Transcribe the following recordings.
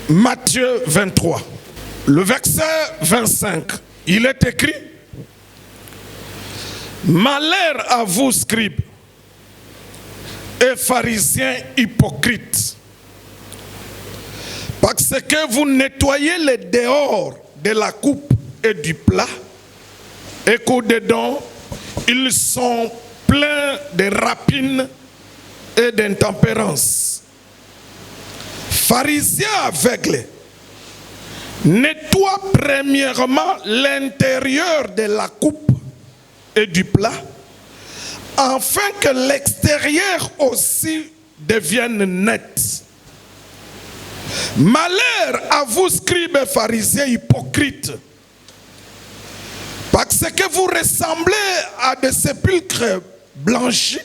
Matthieu 23, le verset 25, il est écrit: malheur à vous, scribes et pharisiens hypocrites, parce que vous nettoyez les dehors de la coupe et du plat, et qu'au-dedans, ils sont pleins de rapines et d'intempérance. Pharisiens aveugles, nettoie premièrement l'intérieur de la coupe et du plat, afin que l'extérieur aussi devienne net. Malheur à vous, scribes et pharisiens hypocrites, parce que vous ressemblez à des sépulcres blanchis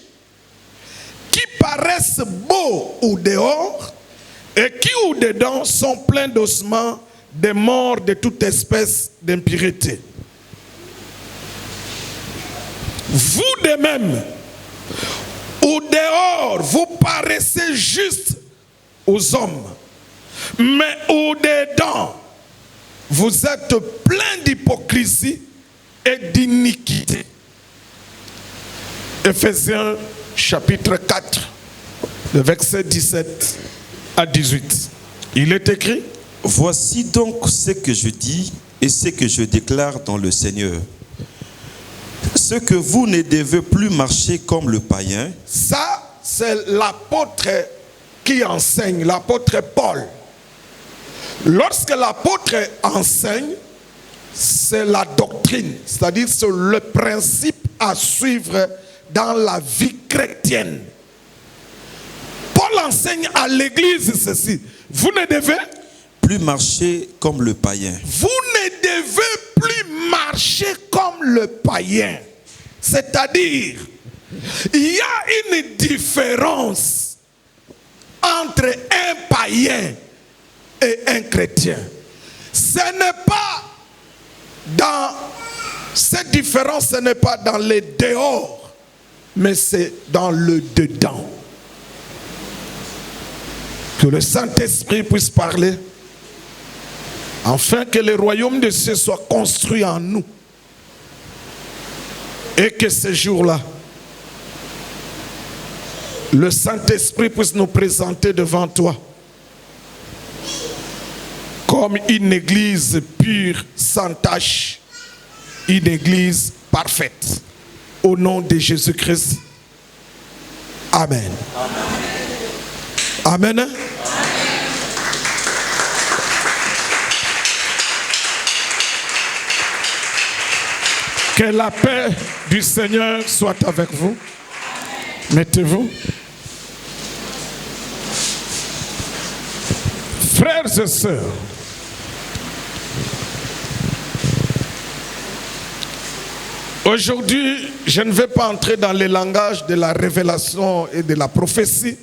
qui paraissent beaux au dehors et qui au dedans sont pleins d'ossements, de morts, de toute espèce d'impureté. Vous de même, au dehors, vous paraissez juste aux hommes, mais au dedans, vous êtes pleins d'hypocrisie et d'iniquité. Ephésiens chapitre 4, le verset 17 à 18. Il est écrit: voici donc ce que je dis et ce que je déclare dans le Seigneur. Ce que vous ne devez plus marcher comme le païen. Ça, c'est l'apôtre qui enseigne, l'apôtre Paul. Lorsque l'apôtre enseigne, c'est la doctrine, c'est-à-dire c'est le principe à suivre dans la vie chrétienne. Paul enseigne à l'église ceci: vous ne devez plus marcher comme le païen. Vous ne devez plus marcher comme le païen. C'est-à-dire, il y a une différence entre un païen et un chrétien. Ce n'est pas dans cette différence, ce n'est pas dans les dehors, mais c'est dans le dedans. Que le Saint-Esprit puisse parler, afin que le royaume de Dieu soit construit en nous. Et que ce jour-là, le Saint-Esprit puisse nous présenter devant toi comme une église pure, sans tache, une église parfaite. Au nom de Jésus-Christ. Amen. Amen. Amen. Que la paix du Seigneur soit avec vous. Mettez-vous. Frères et sœurs, aujourd'hui, je ne vais pas entrer dans les langages de la révélation et de la prophétie.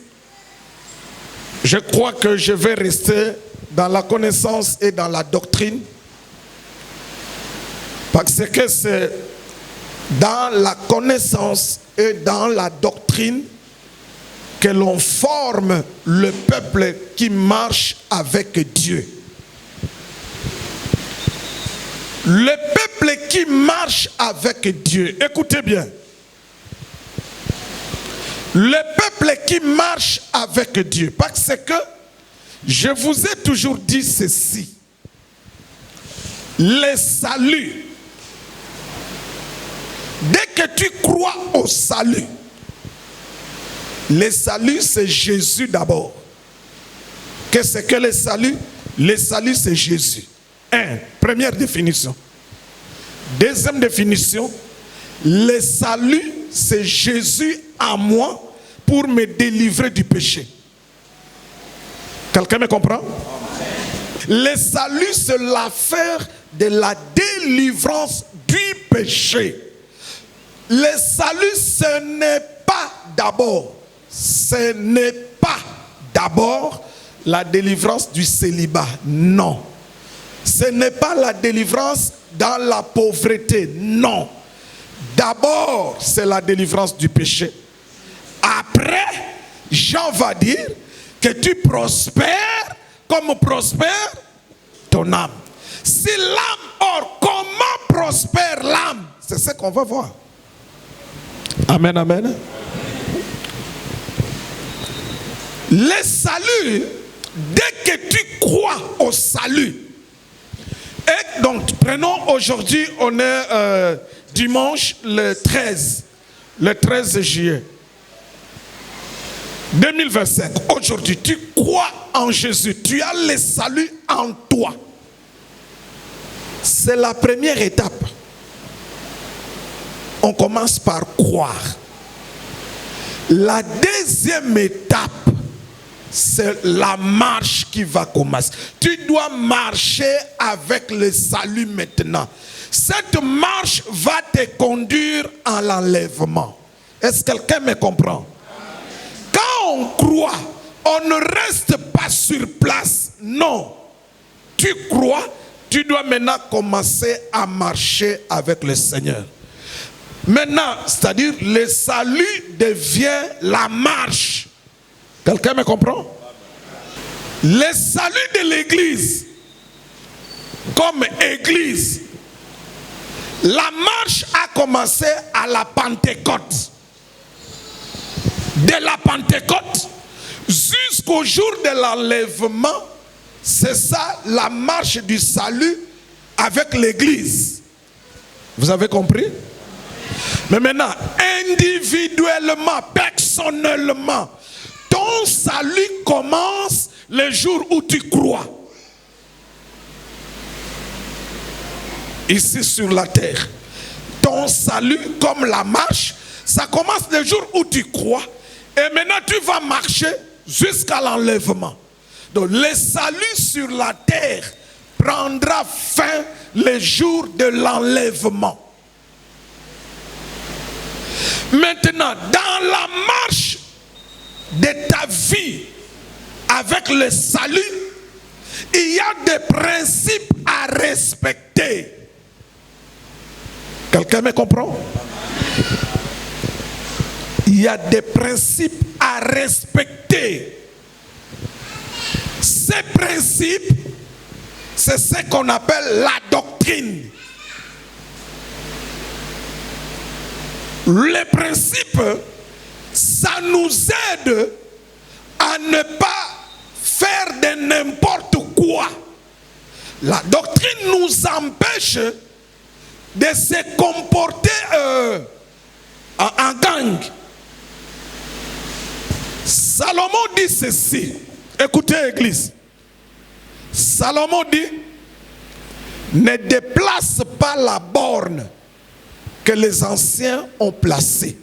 Je crois que je vais rester dans la connaissance et dans la doctrine, parce que c'est dans la connaissance et dans la doctrine que l'on forme le peuple qui marche avec Dieu. Le peuple qui marche avec Dieu, écoutez bien. Le peuple qui marche avec Dieu, parce que je vous ai toujours dit ceci: le salut, dès que tu crois au salut, le salut c'est Jésus d'abord. Qu'est-ce que le salut? Le salut c'est Jésus. Première définition. Deuxième définition, le salut c'est Jésus en moi pour me délivrer du péché. Quelqu'un me comprend? Le salut c'est l'affaire de la délivrance du péché. Le salut ce n'est pas d'abord la délivrance du célibat. Non. Ce n'est pas la délivrance dans la pauvreté. Non. D'abord, c'est la délivrance du péché. Après, Jean va dire que tu prospères comme prospère ton âme. Si l'âme, or, comment prospère l'âme? C'est ce qu'on va voir. Amen, amen. Le salut, dès que tu crois au salut, et donc prenons aujourd'hui, on est dimanche le 13 juillet 2025. Aujourd'hui, tu crois en Jésus, tu as le salut en toi. C'est la première étape. On commence par croire. La deuxième étape, c'est la marche qui va commencer. Tu dois marcher avec le salut maintenant. Cette marche va te conduire à l'enlèvement. Est-ce que quelqu'un me comprend? Quand on croit, on ne reste pas sur place. Non. Tu crois, tu dois maintenant commencer à marcher avec le Seigneur. Maintenant, c'est-à-dire le salut devient la marche. Quelqu'un me comprend? Le salut de l'Église, comme Église, la marche a commencé à la Pentecôte. De la Pentecôte jusqu'au jour de l'enlèvement, c'est ça la marche du salut avec l'Église. Vous avez compris? Mais maintenant, individuellement, personnellement, ton salut commence le jour où tu crois. Ici sur la terre. Ton salut, comme la marche, ça commence le jour où tu crois. Et maintenant, tu vas marcher jusqu'à l'enlèvement. Donc, le salut sur la terre prendra fin le jour de l'enlèvement. Maintenant, dans la marche de ta vie avec le salut, il y a des principes à respecter. Quelqu'un me comprend? Il y a des principes à respecter. Ces principes, c'est ce qu'on appelle la doctrine. Les principes, ça nous aide à ne pas faire de n'importe quoi. La doctrine nous empêche de se comporter en gang. Salomon dit ceci. Écoutez, Église. Salomon dit, ne déplace pas la borne que les anciens ont placée.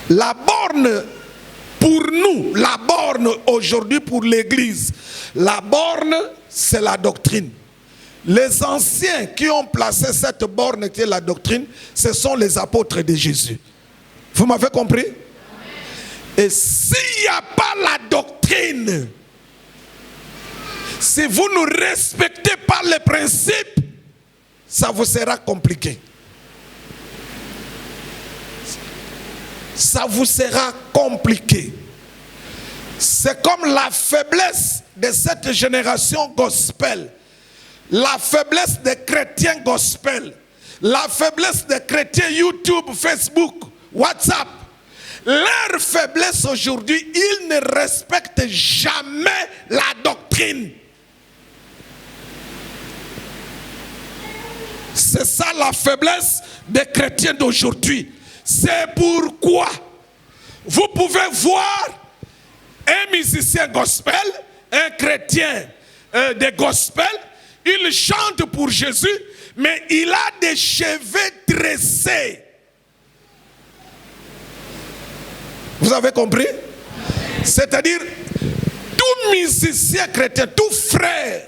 La borne pour nous, la borne aujourd'hui pour l'Église, la borne c'est la doctrine. Les anciens qui ont placé cette borne qui est la doctrine, ce sont les apôtres de Jésus. Vous m'avez compris? Et s'il n'y a pas la doctrine, si vous ne respectez pas les principes, ça vous sera compliqué. Ça vous sera compliqué. C'est comme la faiblesse de cette génération gospel. La faiblesse des chrétiens gospel. La faiblesse des chrétiens YouTube, Facebook, WhatsApp. Leur faiblesse aujourd'hui, ils ne respectent jamais la doctrine. C'est ça la faiblesse des chrétiens d'aujourd'hui. C'est pourquoi vous pouvez voir un musicien gospel, un chrétien de gospel, il chante pour Jésus, mais il a des cheveux tressés. Vous avez compris? C'est-à-dire, tout musicien chrétien, tout frère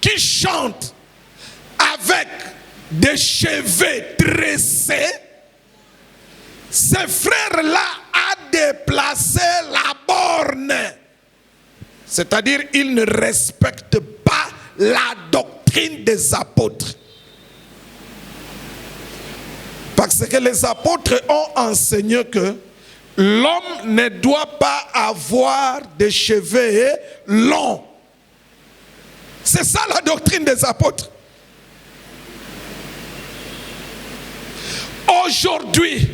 qui chante avec des cheveux tressés, ce frère-là a déplacé la borne. C'est-à-dire, il ne respecte pas la doctrine des apôtres. Parce que les apôtres ont enseigné que l'homme ne doit pas avoir des cheveux longs. C'est ça la doctrine des apôtres. Aujourd'hui,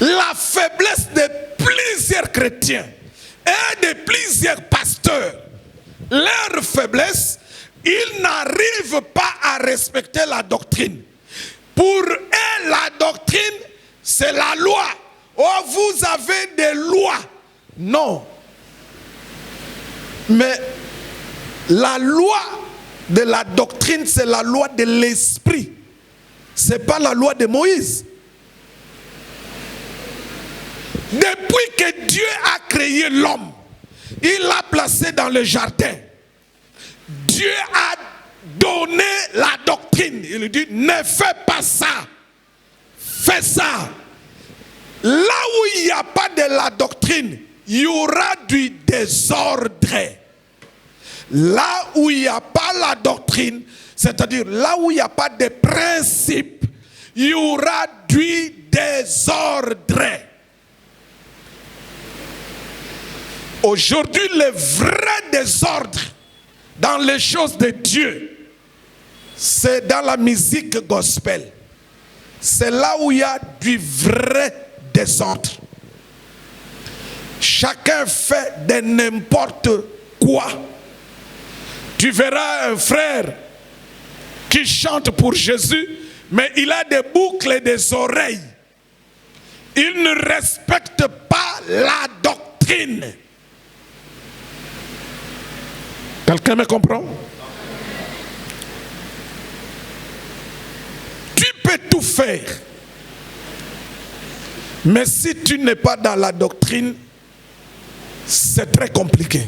la faiblesse de plusieurs chrétiens et de plusieurs pasteurs, leur faiblesse, ils n'arrivent pas à respecter la doctrine. Pour eux, la doctrine, c'est la loi. Oh, vous avez des lois. Non. Mais la loi de la doctrine, c'est la loi de l'esprit. Ce n'est pas la loi de Moïse. Depuis que Dieu a créé l'homme, il l'a placé dans le jardin. Dieu a donné la doctrine. Il lui dit, ne fais pas ça. Fais ça. Là où il n'y a pas de la doctrine, il y aura du désordre. Là où il n'y a pas la doctrine, c'est-à-dire là où il n'y a pas de principe, il y aura du désordre. Aujourd'hui, le vrai désordre dans les choses de Dieu, c'est dans la musique gospel. C'est là où il y a du vrai désordre. Chacun fait de n'importe quoi. Tu verras un frère qui chante pour Jésus, mais il a des boucles et des oreilles. Il ne respecte pas la doctrine. Quelqu'un me comprend? Tu peux tout faire. Mais si tu n'es pas dans la doctrine, c'est très compliqué.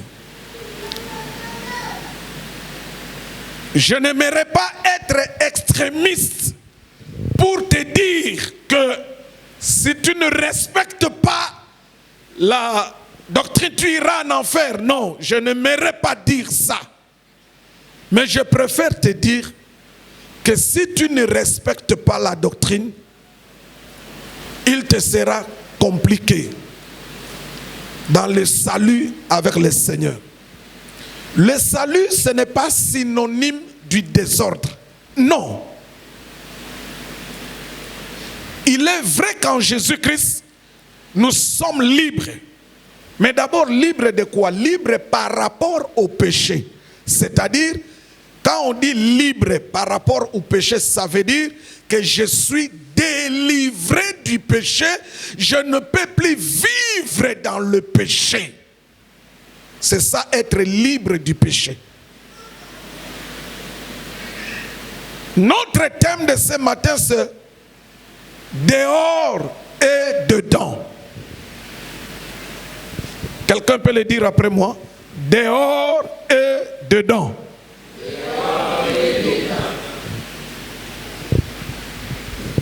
Je n'aimerais pas être extrémiste pour te dire que si tu ne respectes pas la doctrine, tu iras en enfer. Non, je n'aimerais pas dire ça. Mais je préfère te dire que si tu ne respectes pas la doctrine, il te sera compliqué dans le salut avec le Seigneur. Le salut, ce n'est pas synonyme du désordre. Non. Il est vrai qu'en Jésus-Christ, nous sommes libres. Mais d'abord, libres de quoi? Libres par rapport au péché. C'est-à-dire, quand on dit libre par rapport au péché, ça veut dire que je suis délivré du péché. Je ne peux plus vivre dans le péché. C'est ça, être libre du péché. Notre thème de ce matin, c'est dehors et dedans. Quelqu'un peut le dire après moi? Dehors et dedans. Dehors et dedans.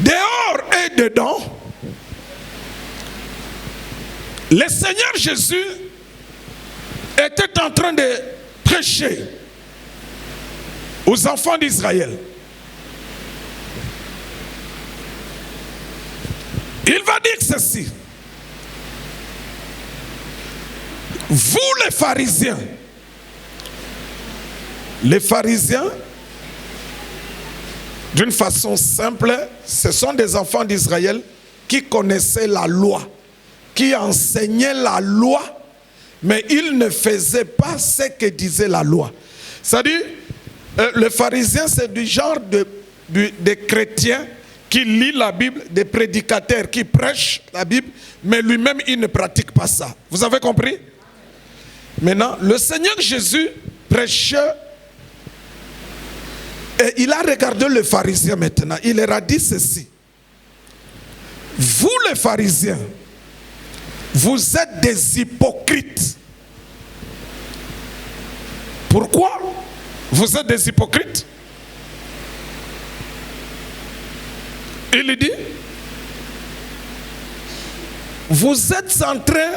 Dehors et dedans. Le Seigneur Jésus était en train de prêcher aux enfants d'Israël. Il va dire ceci. Vous les pharisiens, d'une façon simple, ce sont des enfants d'Israël qui connaissaient la loi, qui enseignaient la loi, mais ils ne faisaient pas ce que disait la loi. C'est-à-dire, les pharisiens, c'est du genre de chrétiens qui lit la Bible, des prédicateurs qui prêchent la Bible, mais lui-même, il ne pratique pas ça. Vous avez compris? Maintenant, le Seigneur Jésus prêchait et il a regardé les pharisiens maintenant. Il leur a dit ceci. Vous les pharisiens, vous êtes des hypocrites. Pourquoi vous êtes des hypocrites? Il dit, vous êtes en train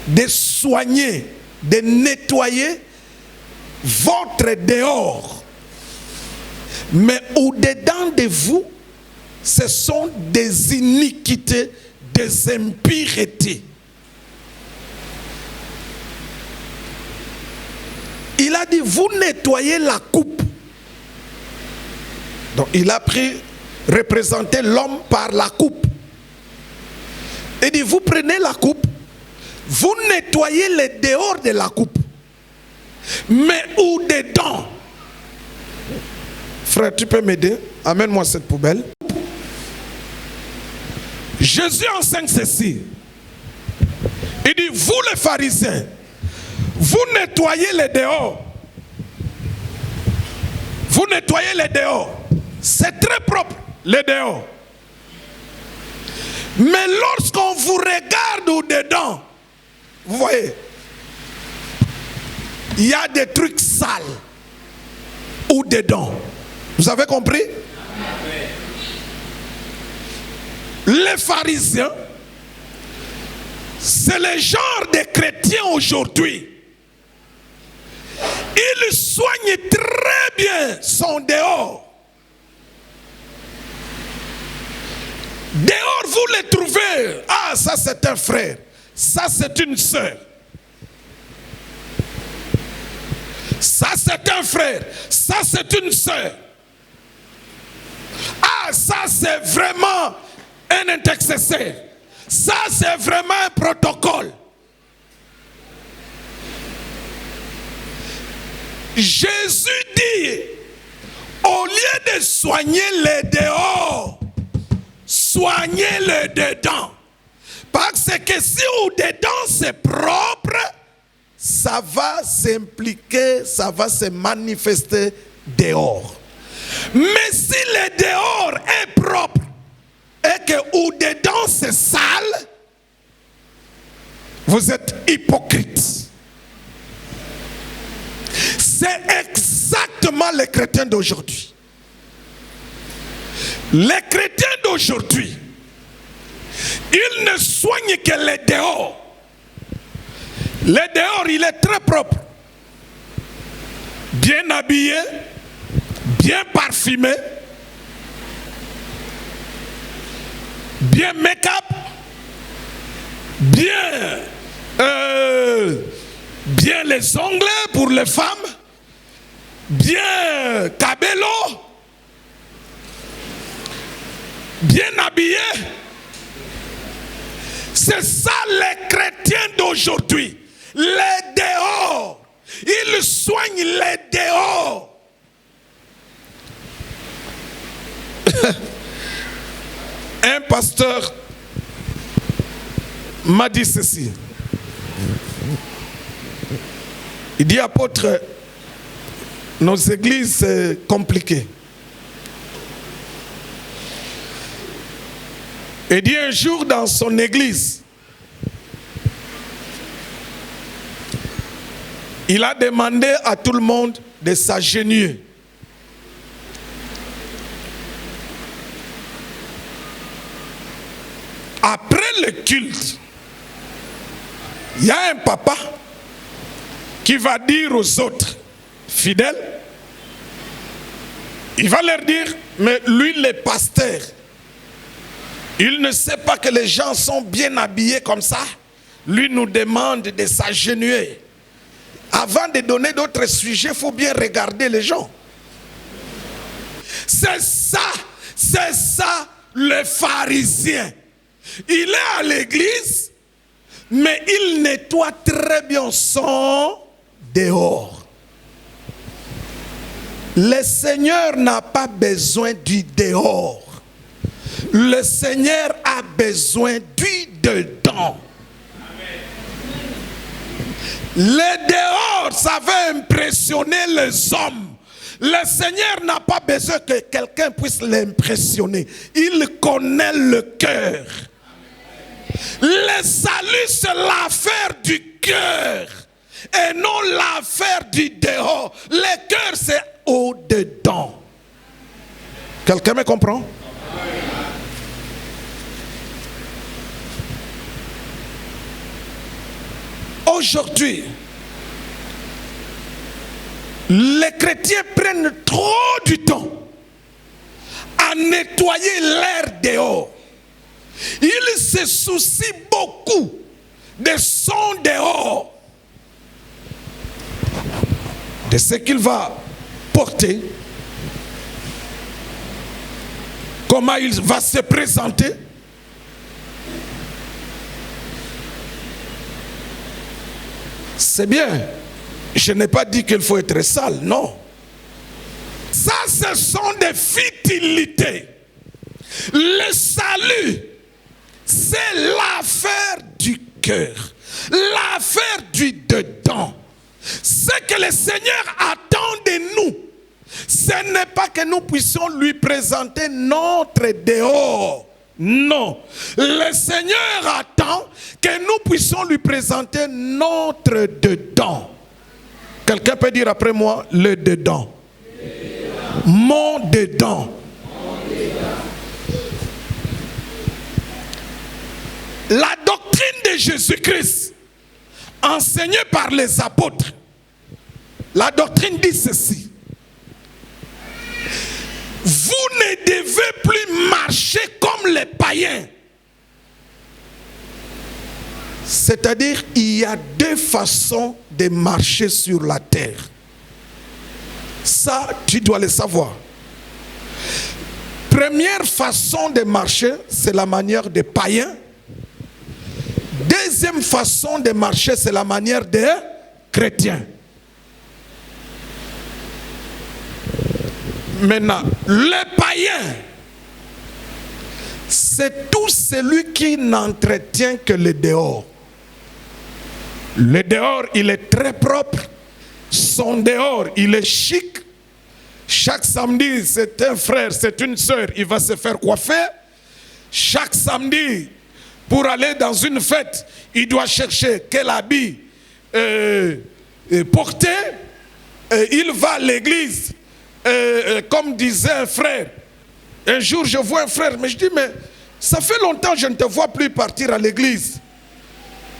de soigner, de nettoyer votre dehors. Mais au-dedans de vous, ce sont des iniquités des impuretés. Il a dit, vous nettoyez la coupe. Donc il a représenté l'homme par la coupe. Il dit, vous prenez la coupe, vous nettoyez le dehors de la coupe. Mais où dedans? Frère, tu peux m'aider? Amène-moi cette poubelle. Jésus enseigne ceci. Il dit, vous les pharisiens, vous nettoyez les dehors. Vous nettoyez les dehors. C'est très propre, les dehors. Mais lorsqu'on vous regarde au dedans, vous voyez, il y a des trucs sales au dedans. Vous avez compris? Les pharisiens, c'est le genre de chrétiens aujourd'hui. Ils soignent très bien son dehors. Dehors, vous les trouvez. Ah, ça c'est un frère. Ça c'est une sœur. Ça c'est un frère. Ça c'est une sœur. Ah, ça c'est vraiment un intercesseur. Ça c'est vraiment un protocole. Jésus dit, au lieu de soigner les dehors, soignez le dedans. Parce que si au dedans c'est propre, ça va s'impliquer, ça va se manifester dehors. Mais si le dehors est propre et que au dedans c'est sale, vous êtes hypocrite. C'est exactement les chrétiens d'aujourd'hui. Les chrétiens d'aujourd'hui, ils ne soignent que les dehors. Le dehors, il est très propre. Bien habillé, bien parfumé, bien make-up, bien les ongles pour les femmes, bien cabello, bien habillé. C'est ça les chrétiens d'aujourd'hui. Les dehors. Ils soignent les dehors. Un pasteur m'a dit ceci. Il dit, apôtre, nos églises c'est compliqué. Il dit un jour dans son église, il a demandé à tout le monde de s'agenouiller. Après le culte, il y a un papa qui va dire aux autres fidèles, il va leur dire, mais lui le pasteur, il ne sait pas que les gens sont bien habillés comme ça. Lui nous demande de s'agenouiller. Avant de donner d'autres sujets, il faut bien regarder les gens. C'est ça le pharisien. Il est à l'église, mais il nettoie très bien son dehors. Le Seigneur n'a pas besoin du dehors. Le Seigneur a besoin du dedans. Le dehors, ça va impressionner les hommes. Le Seigneur n'a pas besoin que quelqu'un puisse l'impressionner. Il connaît le cœur. Le salut, c'est l'affaire du cœur et non l'affaire du dehors. Le cœur, c'est au-dedans. Quelqu'un me comprend? Aujourd'hui, les chrétiens prennent trop du temps à nettoyer l'air dehors. il se soucie beaucoup de son dehors, de ce qu'il va porter, comment il va se présenter. C'est bien. Je n'ai pas dit qu'il faut être sale, non. Ça, ce sont des futilités. Le salut, c'est l'affaire du cœur, l'affaire du dedans. Ce que le Seigneur attend de nous, ce n'est pas que nous puissions lui présenter notre dehors. Non. Le Seigneur attend que nous puissions lui présenter notre dedans. Quelqu'un peut dire après moi, le dedans. Mon dedans. La doctrine de Jésus-Christ, enseignée par les apôtres, la doctrine dit ceci. Vous ne devez plus marcher comme les païens. C'est-à-dire, il y a deux façons de marcher sur la terre. Ça, tu dois le savoir. Première façon de marcher, c'est la manière des païens. Deuxième façon de marcher, c'est la manière des chrétiens. Maintenant, le païen, c'est tout celui qui n'entretient que le dehors. Le dehors, il est très propre. Son dehors, il est chic. Chaque samedi, c'est un frère, c'est une sœur, il va se faire coiffer. Chaque samedi, pour aller dans une fête, il doit chercher quel habit porter. Il va à l'église. Comme disait un frère, un jour je vois un frère, mais je dis, mais ça fait longtemps que je ne te vois plus partir à l'église.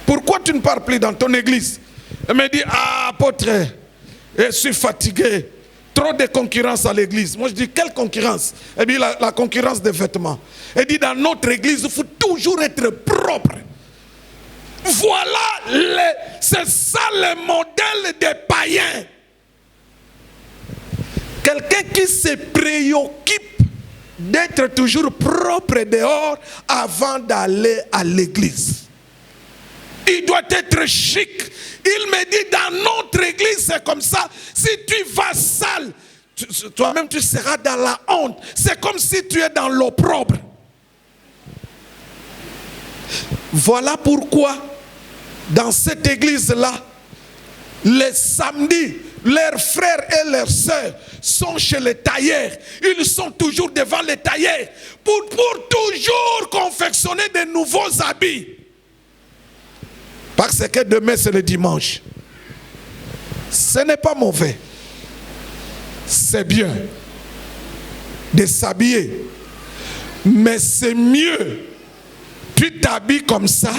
Pourquoi tu ne pars plus dans ton église? Il me dit, ah, apôtre, je suis fatigué. Trop de concurrence à l'église. Moi je dis, quelle concurrence? Il dit, la concurrence des vêtements. Il dit, dans notre église, il faut toujours être propre. Voilà, c'est ça le modèle des païens. Quelqu'un qui se préoccupe d'être toujours propre dehors avant d'aller à l'église. Il doit être chic. Il me dit, dans notre église, c'est comme ça. Si tu vas sale, toi-même tu seras dans la honte. C'est comme si tu es dans l'opprobre. Voilà pourquoi, dans cette église-là, les samedis, leurs frères et leurs sœurs sont chez les tailleurs. Ils sont toujours devant les tailleurs pour toujours confectionner de nouveaux habits. Parce que demain c'est le dimanche. Ce n'est pas mauvais. C'est bien de s'habiller. Mais c'est mieux. Tu t'habilles comme ça.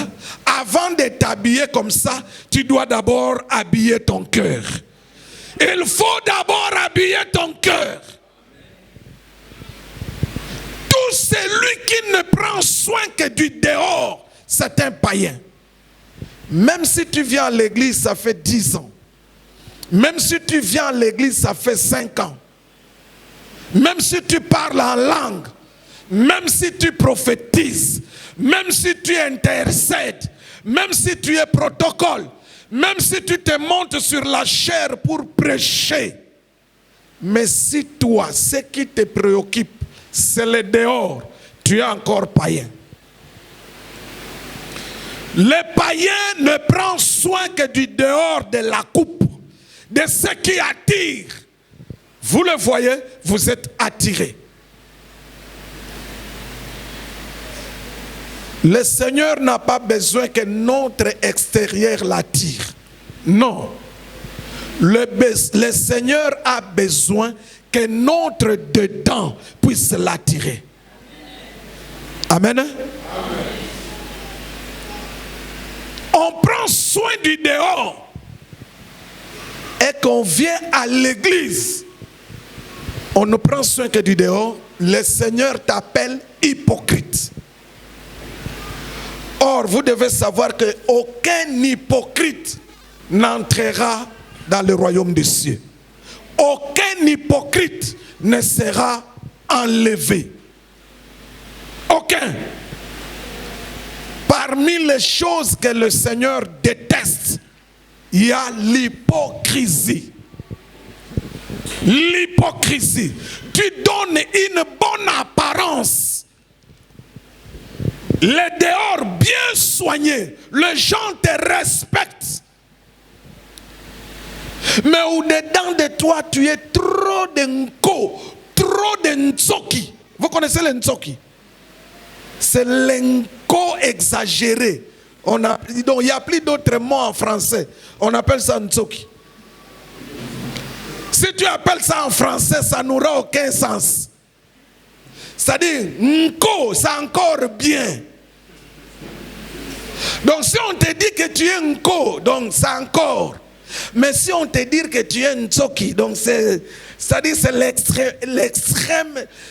Avant de t'habiller comme ça, tu dois d'abord habiller ton cœur. Il faut d'abord habiller ton cœur. Tout celui qui ne prend soin que du dehors, c'est un païen. Même si tu viens à l'église, ça fait 10 ans. Même si tu viens à l'église, ça fait 5 ans. Même si tu parles en langue, même si tu prophétises, même si tu intercèdes, même si tu es protocole, même si tu te montes sur la chair pour prêcher. Mais si toi, ce qui te préoccupe, c'est le dehors, tu es encore païen. Le païen ne prend soin que du dehors de la coupe, de ce qui attire. Vous le voyez, vous êtes attirés. Le Seigneur n'a pas besoin que notre extérieur l'attire. Non. Le Seigneur a besoin que notre dedans puisse l'attirer. Amen. Amen. On prend soin du dehors et qu'on vient à l'église. On ne prend soin que du dehors. Le Seigneur t'appelle hypocrite. Or, vous devez savoir qu'aucun hypocrite n'entrera dans le royaume des cieux. Aucun hypocrite ne sera enlevé. Aucun. Parmi les choses que le Seigneur déteste, il y a l'hypocrisie. L'hypocrisie. Tu donnes une bonne apparence. Les dehors bien soignés, les gens te respectent. Mais au-dedans de toi, tu es trop de nko, trop de ntsoki. Vous connaissez le ntsoki? C'est l'enco exagéré. Donc il n'y a plus d'autres mots en français. On appelle ça ntsoki. Si tu appelles ça en français, ça n'aura aucun sens. C'est-à-dire, nko, c'est encore bien. Donc si on te dit que tu es nko, donc c'est encore. Mais si on te dit que tu es ntsoki, donc c'est-à-dire c'est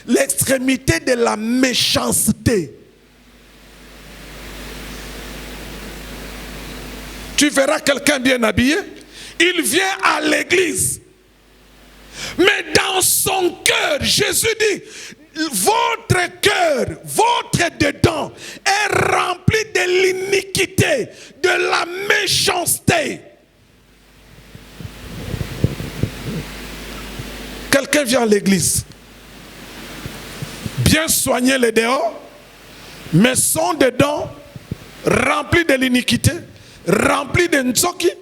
l'extrémité de la méchanceté. Tu verras quelqu'un bien habillé, il vient à l'église. Mais dans son cœur, Jésus dit, votre cœur, votre dedans est rempli de l'iniquité, de la méchanceté. Quelqu'un vient à l'église, bien soigné les dehors, mais son dedans rempli de l'iniquité, rempli de ntsoki.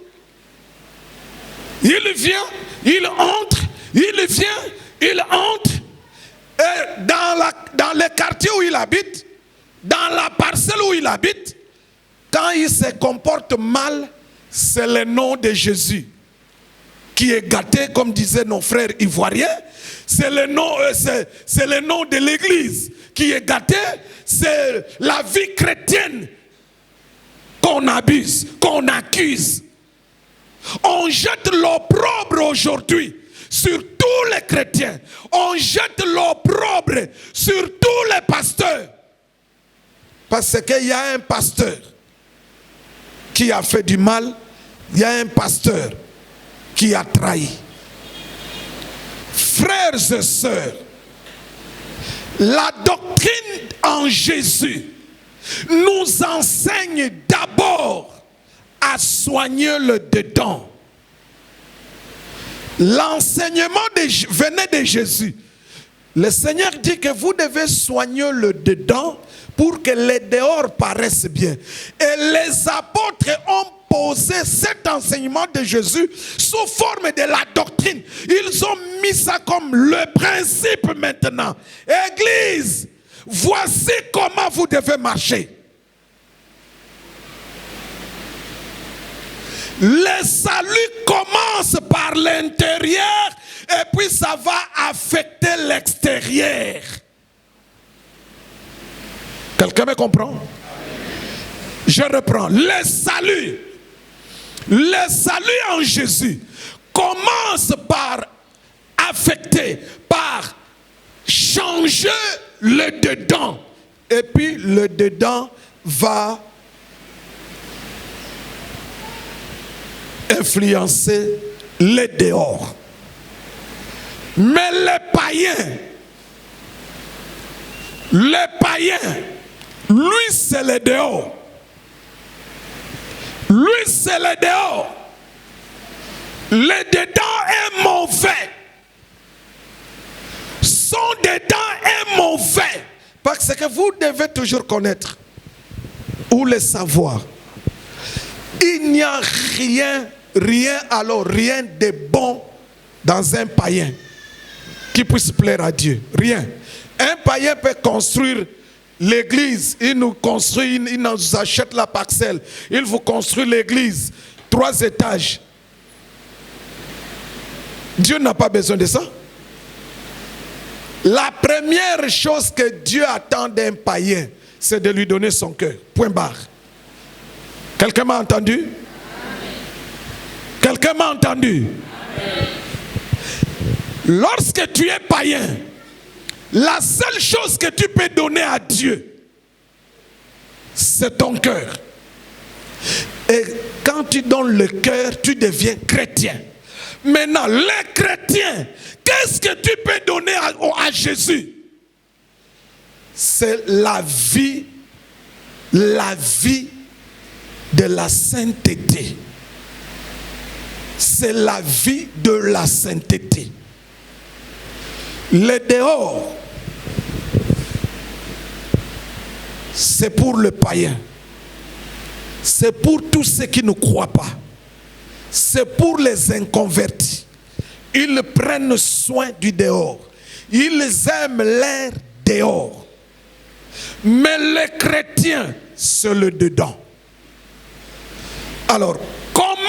Il vient, il entre, il vient, il entre. Et dans le quartier où il habite, dans la parcelle où il habite, quand il se comporte mal, c'est le nom de Jésus qui est gâté, comme disaient nos frères ivoiriens. C'est le nom de l'église qui est gâté. C'est la vie chrétienne qu'on abuse, qu'on accuse. On jette l'opprobre aujourd'hui sur tous les chrétiens. On jette l'opprobre sur tous les pasteurs. Parce qu'il y a un pasteur qui a fait du mal. Il y a un pasteur qui a trahi. Frères et sœurs, la doctrine en Jésus nous enseigne d'abord à soigner le dedans. L'enseignement venait de Jésus. Le Seigneur dit que vous devez soigner le dedans pour que les dehors paraissent bien. Et les apôtres ont posé cet enseignement de Jésus sous forme de la doctrine. Ils ont mis ça comme le principe maintenant. Église, voici comment vous devez marcher. Le salut commence par l'intérieur et puis ça va affecter l'extérieur. Quelqu'un me comprend? Je reprends. Le salut en Jésus commence par affecter, par changer le dedans. Et puis le dedans va influencer les dehors. Mais les païens, lui c'est le dehors. Lui c'est le dehors. Le dedans est mauvais. Son dedans est mauvais. Parce que vous devez toujours connaître ou le savoir. Il n'y a rien de bon dans un païen qui puisse plaire à Dieu. Rien. Un païen peut construire l'église, il nous construit, il nous achète la parcelle, il vous construit l'église, 3 étages. Dieu n'a pas besoin de ça. La première chose que Dieu attend d'un païen, c'est de lui donner son cœur. Point barre. Quelqu'un m'a entendu? Amen. Quelqu'un m'a entendu? Amen. Lorsque tu es païen, la seule chose que tu peux donner à Dieu, c'est ton cœur. Et quand tu donnes le cœur, tu deviens chrétien. Maintenant, les chrétiens, qu'est-ce que tu peux donner à Jésus? C'est la vie de la sainteté. C'est la vie de la sainteté. Le dehors, c'est pour le païen. C'est pour tous ceux qui ne croient pas. C'est pour les inconvertis. Ils prennent soin du dehors. Ils aiment l'air dehors. Mais les chrétiens, c'est le dedans. Alors, comment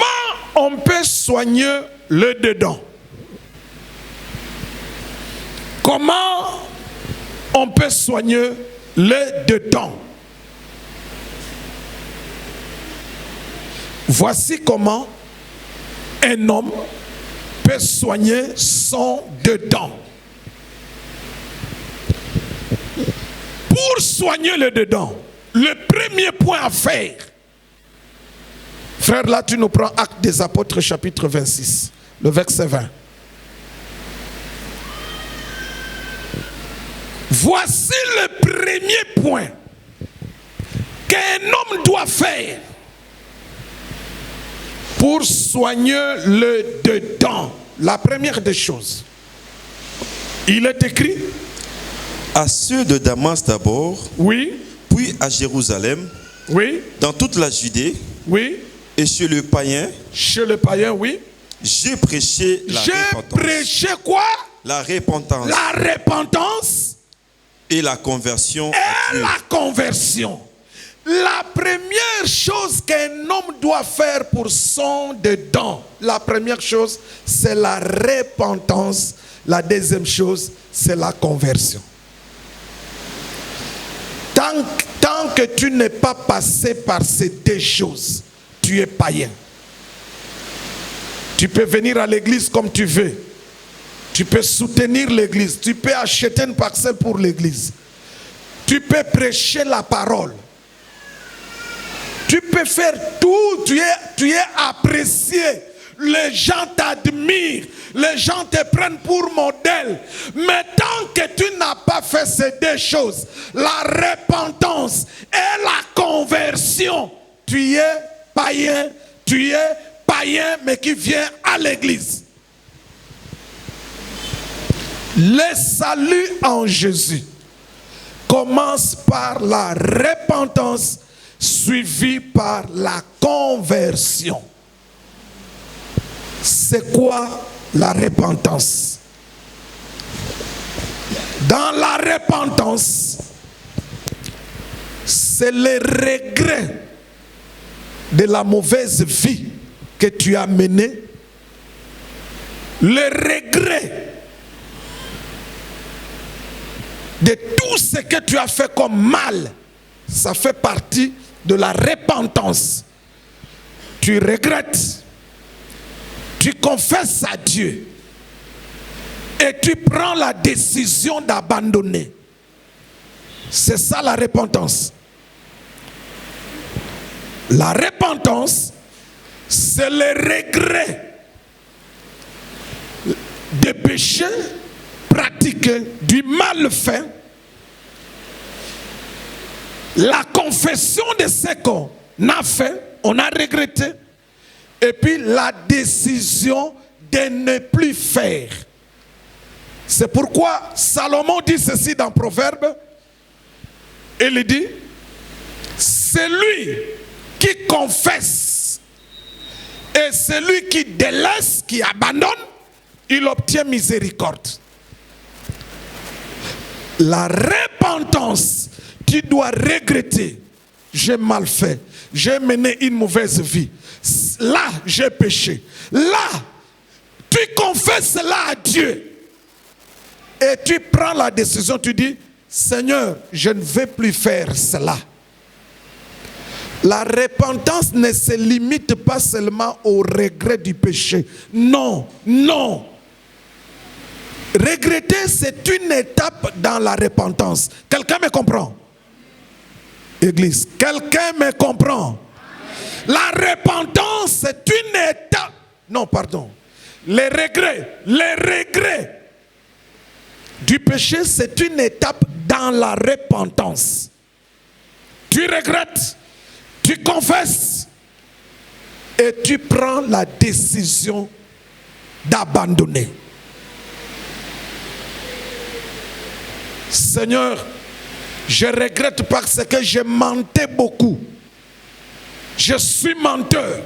on peut soigner le dedans? Comment on peut soigner le dedans? Voici comment un homme peut soigner son dedans. Pour soigner le dedans, le premier point à faire, frère, là tu nous prends Actes des Apôtres chapitre 26, le verset 20. Voici le premier point qu'un homme doit faire pour soigner le dedans. La première des choses, il est écrit à ceux de Damas d'abord, oui, puis à Jérusalem, oui, dans toute la Judée, oui, et chez le païen, oui, j'ai prêché la repentance. J'ai prêché quoi? La repentance. La repentance et la conversion. Et la conversion. La première chose qu'un homme doit faire pour son dedans, la première chose, c'est la repentance. La deuxième chose, c'est la conversion. Tant que tu n'es pas passé par ces deux choses, tu es païen. Tu peux venir à l'église comme tu veux. Tu peux soutenir l'église. Tu peux acheter une parcelle pour l'église. Tu peux prêcher la parole. Tu peux faire tout. Tu es apprécié. Les gens t'admirent. Les gens te prennent pour modèle. Mais tant que tu n'as pas fait ces deux choses, la repentance et la conversion, tu es païen. Tu es païen, mais qui vient à l'église. Le salut en Jésus commence par la repentance suivie par la conversion. C'est quoi la repentance? Dans la repentance, c'est le regret de la mauvaise vie que tu as menée, le regret de tout ce que tu as fait comme mal. Ça fait partie de la repentance. Tu regrettes, tu confesses à Dieu et tu prends la décision d'abandonner. C'est ça la repentance. La repentance, c'est le regret des péchés pratiqués, du mal fait, la confession de ce qu'on a fait, on a regretté, et puis la décision de ne plus faire. C'est pourquoi Salomon dit ceci dans Proverbe. Il dit, celui qui confesse et celui qui délaisse, qui abandonne, il obtient miséricorde. La repentance, tu dois regretter. J'ai mal fait. J'ai mené une mauvaise vie. Là, j'ai péché. Là, tu confesses cela à Dieu. Et tu prends la décision, tu dis, Seigneur, je ne vais plus faire cela. La repentance ne se limite pas seulement au regret du péché. Non, non. Regretter, c'est une étape dans la repentance. Quelqu'un me comprend? Église, quelqu'un me comprend? La repentance, c'est une étape. Non, pardon. Les regrets du péché, c'est une étape dans la repentance. Tu regrettes, tu confesses et tu prends la décision d'abandonner. Seigneur, je regrette parce que j'ai menti beaucoup. Je suis menteur.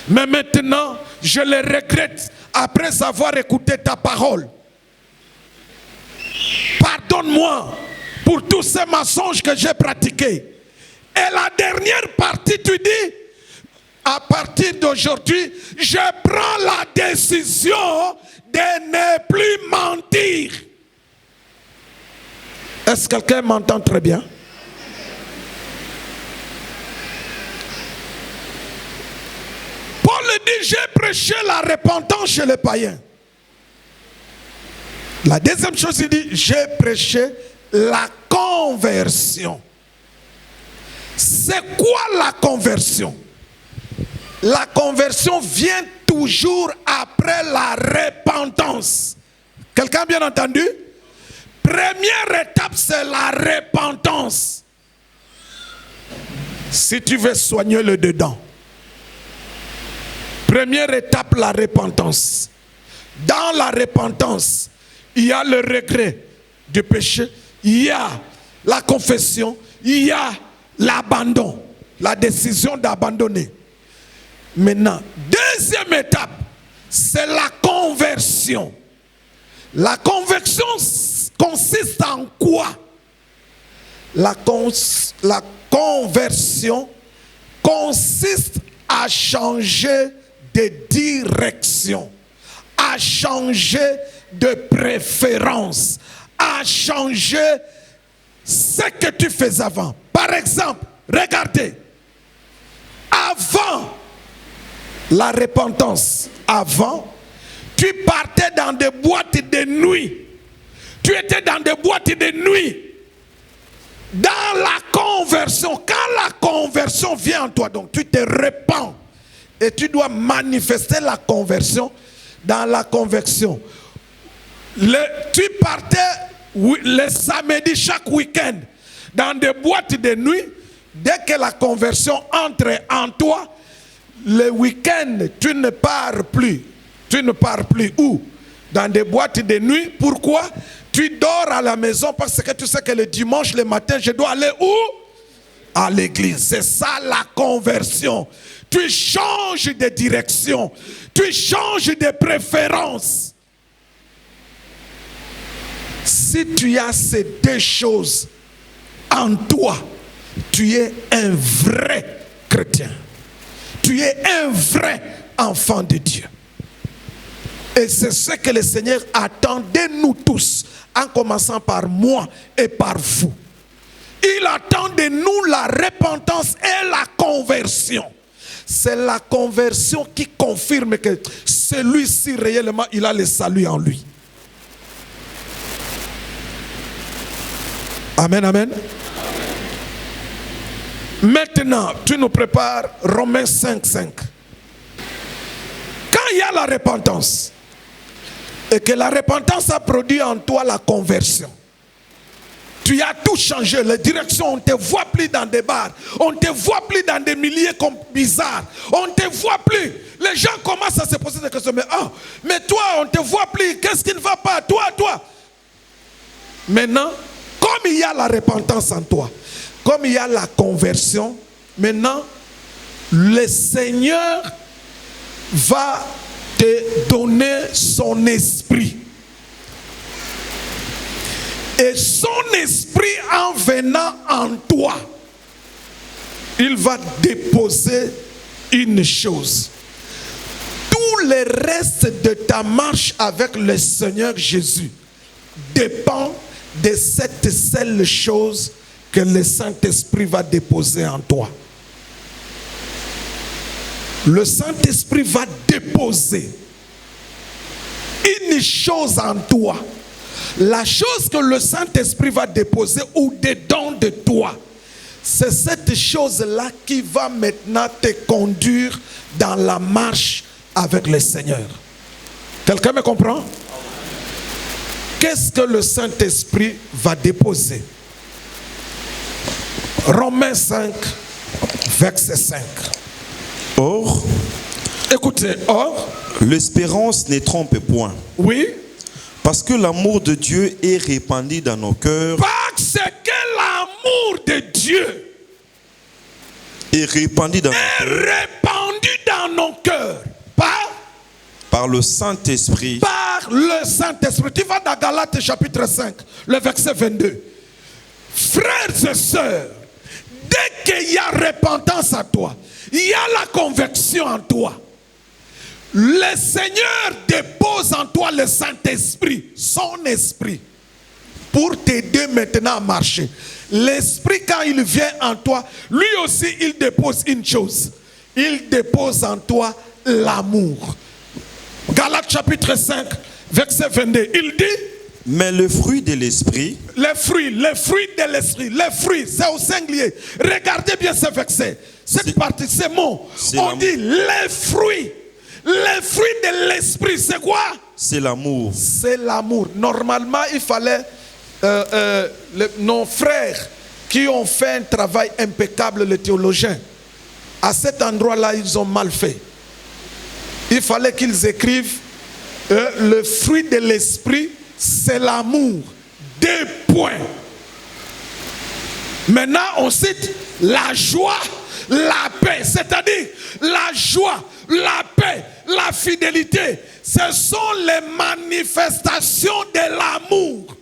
Mais maintenant, je le regrette après avoir écouté ta parole. Pardonne-moi pour tous ces mensonges que j'ai pratiqués. Et la dernière partie, tu dis, à partir d'aujourd'hui, je prends la décision de ne plus mentir. Est-ce que quelqu'un m'entend très bien? Paul dit, j'ai prêché la repentance chez les païens. La deuxième chose, il dit, j'ai prêché la conversion. C'est quoi la conversion? La conversion vient toujours après la repentance. Quelqu'un a bien entendu? Première étape, c'est la repentance. Si tu veux soigner le dedans. Première étape, la repentance. Dans la repentance, il y a le regret du péché, il y a la confession, il y a l'abandon, la décision d'abandonner. Maintenant, deuxième étape, c'est la conversion. La conversion consiste en quoi? La conversion consiste à changer de direction, à changer de préférence, à changer ce que tu faisais avant. Par exemple, regardez, avant la repentance, avant, tu partais dans des boîtes de nuit. Tu étais dans des boîtes de nuit. Dans la conversion, quand la conversion vient en toi, donc tu te repens et tu dois manifester la conversion dans la conversion. Tu partais le samedi chaque week-end dans des boîtes de nuit. Dès que la conversion entre en toi, le week-end, tu ne pars plus. Tu ne pars plus où? Dans des boîtes de nuit. Pourquoi? Tu dors à la maison parce que tu sais que le dimanche, le matin, je dois aller où? À l'église. C'est ça la conversion. Tu changes de direction. Tu changes de préférence. Si tu as ces deux choses en toi, tu es un vrai chrétien. Tu es un vrai enfant de Dieu. Et c'est ce que le Seigneur attend de nous tous, en commençant par moi et par vous. Il attend de nous la repentance et la conversion. C'est la conversion qui confirme que celui-ci réellement, il a le salut en lui. Amen, amen. Maintenant, tu nous prépares Romains 5:5. Quand il y a la repentance, et que la repentance a produit en toi la conversion, tu as tout changé, les directions, on ne te voit plus dans des bars, on ne te voit plus dans des milieux comme bizarres, on ne te voit plus. Les gens commencent à se poser des questions, mais toi, on ne te voit plus, qu'est-ce qui ne va pas, toi? Maintenant, comme il y a la repentance en toi, comme il y a la conversion, maintenant, le Seigneur va te donner son esprit. Et son esprit en venant en toi, il va déposer une chose. Tout le reste de ta marche avec le Seigneur Jésus dépend de cette seule chose que le Saint-Esprit va déposer en toi. Le Saint-Esprit va déposer une chose en toi. La chose que le Saint-Esprit va déposer au-dedans de toi, c'est cette chose-là qui va maintenant te conduire dans la marche avec le Seigneur. Quelqu'un me comprend? Qu'est-ce que le Saint-Esprit va déposer? Romains 5, verset 5. Or, Écoutez, or, l'espérance ne trompe point, oui, parce que l'amour de Dieu est répandu dans nos cœurs, parce que l'amour de Dieu est répandu dans nos est cœurs répandu dans nos cœurs par le Saint-Esprit. Par le Saint-Esprit. Tu vas dans Galates chapitre 5, le verset 22. Frères et sœurs, dès qu'il y a repentance en toi, il y a la conviction en toi. Le Seigneur dépose en toi le Saint-Esprit, son esprit, pour t'aider maintenant à marcher. L'esprit, quand il vient en toi, lui aussi, il dépose une chose. Il dépose en toi l'amour. Galates chapitre 5, verset 22, il dit, mais le fruit de l'esprit, les fruits de l'esprit, les fruits, c'est au singulier. Regardez bien ce verset, cette partie, ces mots. On dit les fruits de l'esprit, c'est quoi? C'est l'amour. C'est l'amour. Normalement, il fallait, nos frères qui ont fait un travail impeccable, les théologiens, à cet endroit-là, ils ont mal fait. Il fallait qu'ils écrivent le fruit de l'esprit, c'est l'amour. 2 points. Maintenant, on cite la joie, la paix. C'est-à-dire la joie, la paix, la fidélité. Ce sont les manifestations de l'amour.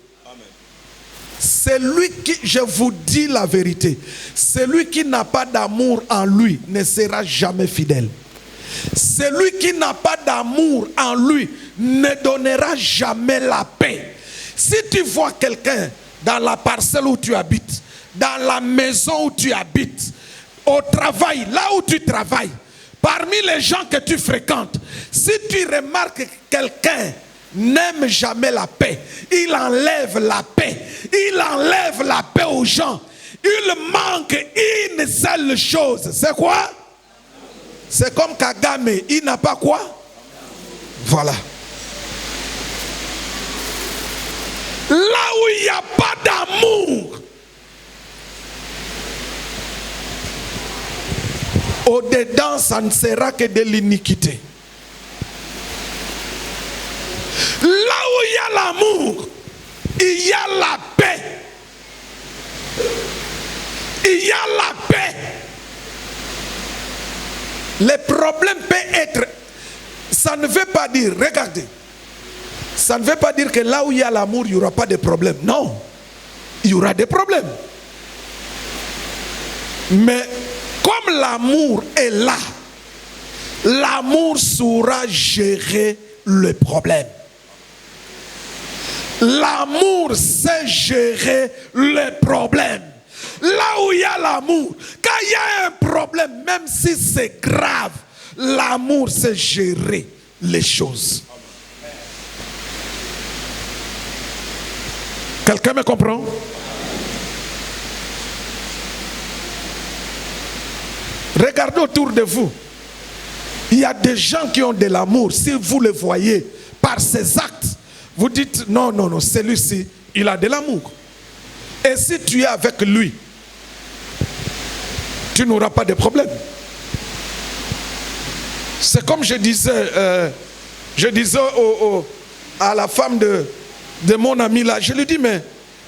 Celui qui, je vous dis la vérité, celui qui n'a pas d'amour en lui ne sera jamais fidèle. Celui qui n'a pas d'amour en lui ne donnera jamais la paix. Si tu vois quelqu'un dans la parcelle où tu habites, dans la maison où tu habites, au travail, là où tu travailles, parmi les gens que tu fréquentes, si tu remarques que quelqu'un n'aime jamais la paix, il enlève la paix, il enlève la paix aux gens, il manque une seule chose, c'est quoi? C'est comme Kagame, il n'a pas quoi? Voilà. Là où il n'y a pas d'amour, au-dedans, ça ne sera que de l'iniquité. Là où il y a l'amour, il y a la paix. Il y a la paix. Les problèmes peuvent être... Ça ne veut pas dire, regardez, ça ne veut pas dire que là où il y a l'amour, il n'y aura pas de problème. Non, il y aura des problèmes. Mais comme l'amour est là, l'amour saura gérer le problème. L'amour sait gérer le problème. Là où il y a l'amour, quand il y a un problème, même si c'est grave, l'amour sait gérer les choses. Quelqu'un me comprend? Regardez autour de vous. Il y a des gens qui ont de l'amour. Si vous le voyez par ses actes, vous dites non, non, non, celui-ci, il a de l'amour. Et si tu es avec lui, tu n'auras pas de problème. C'est comme je disais à la femme de mon ami là, je lui dis, mais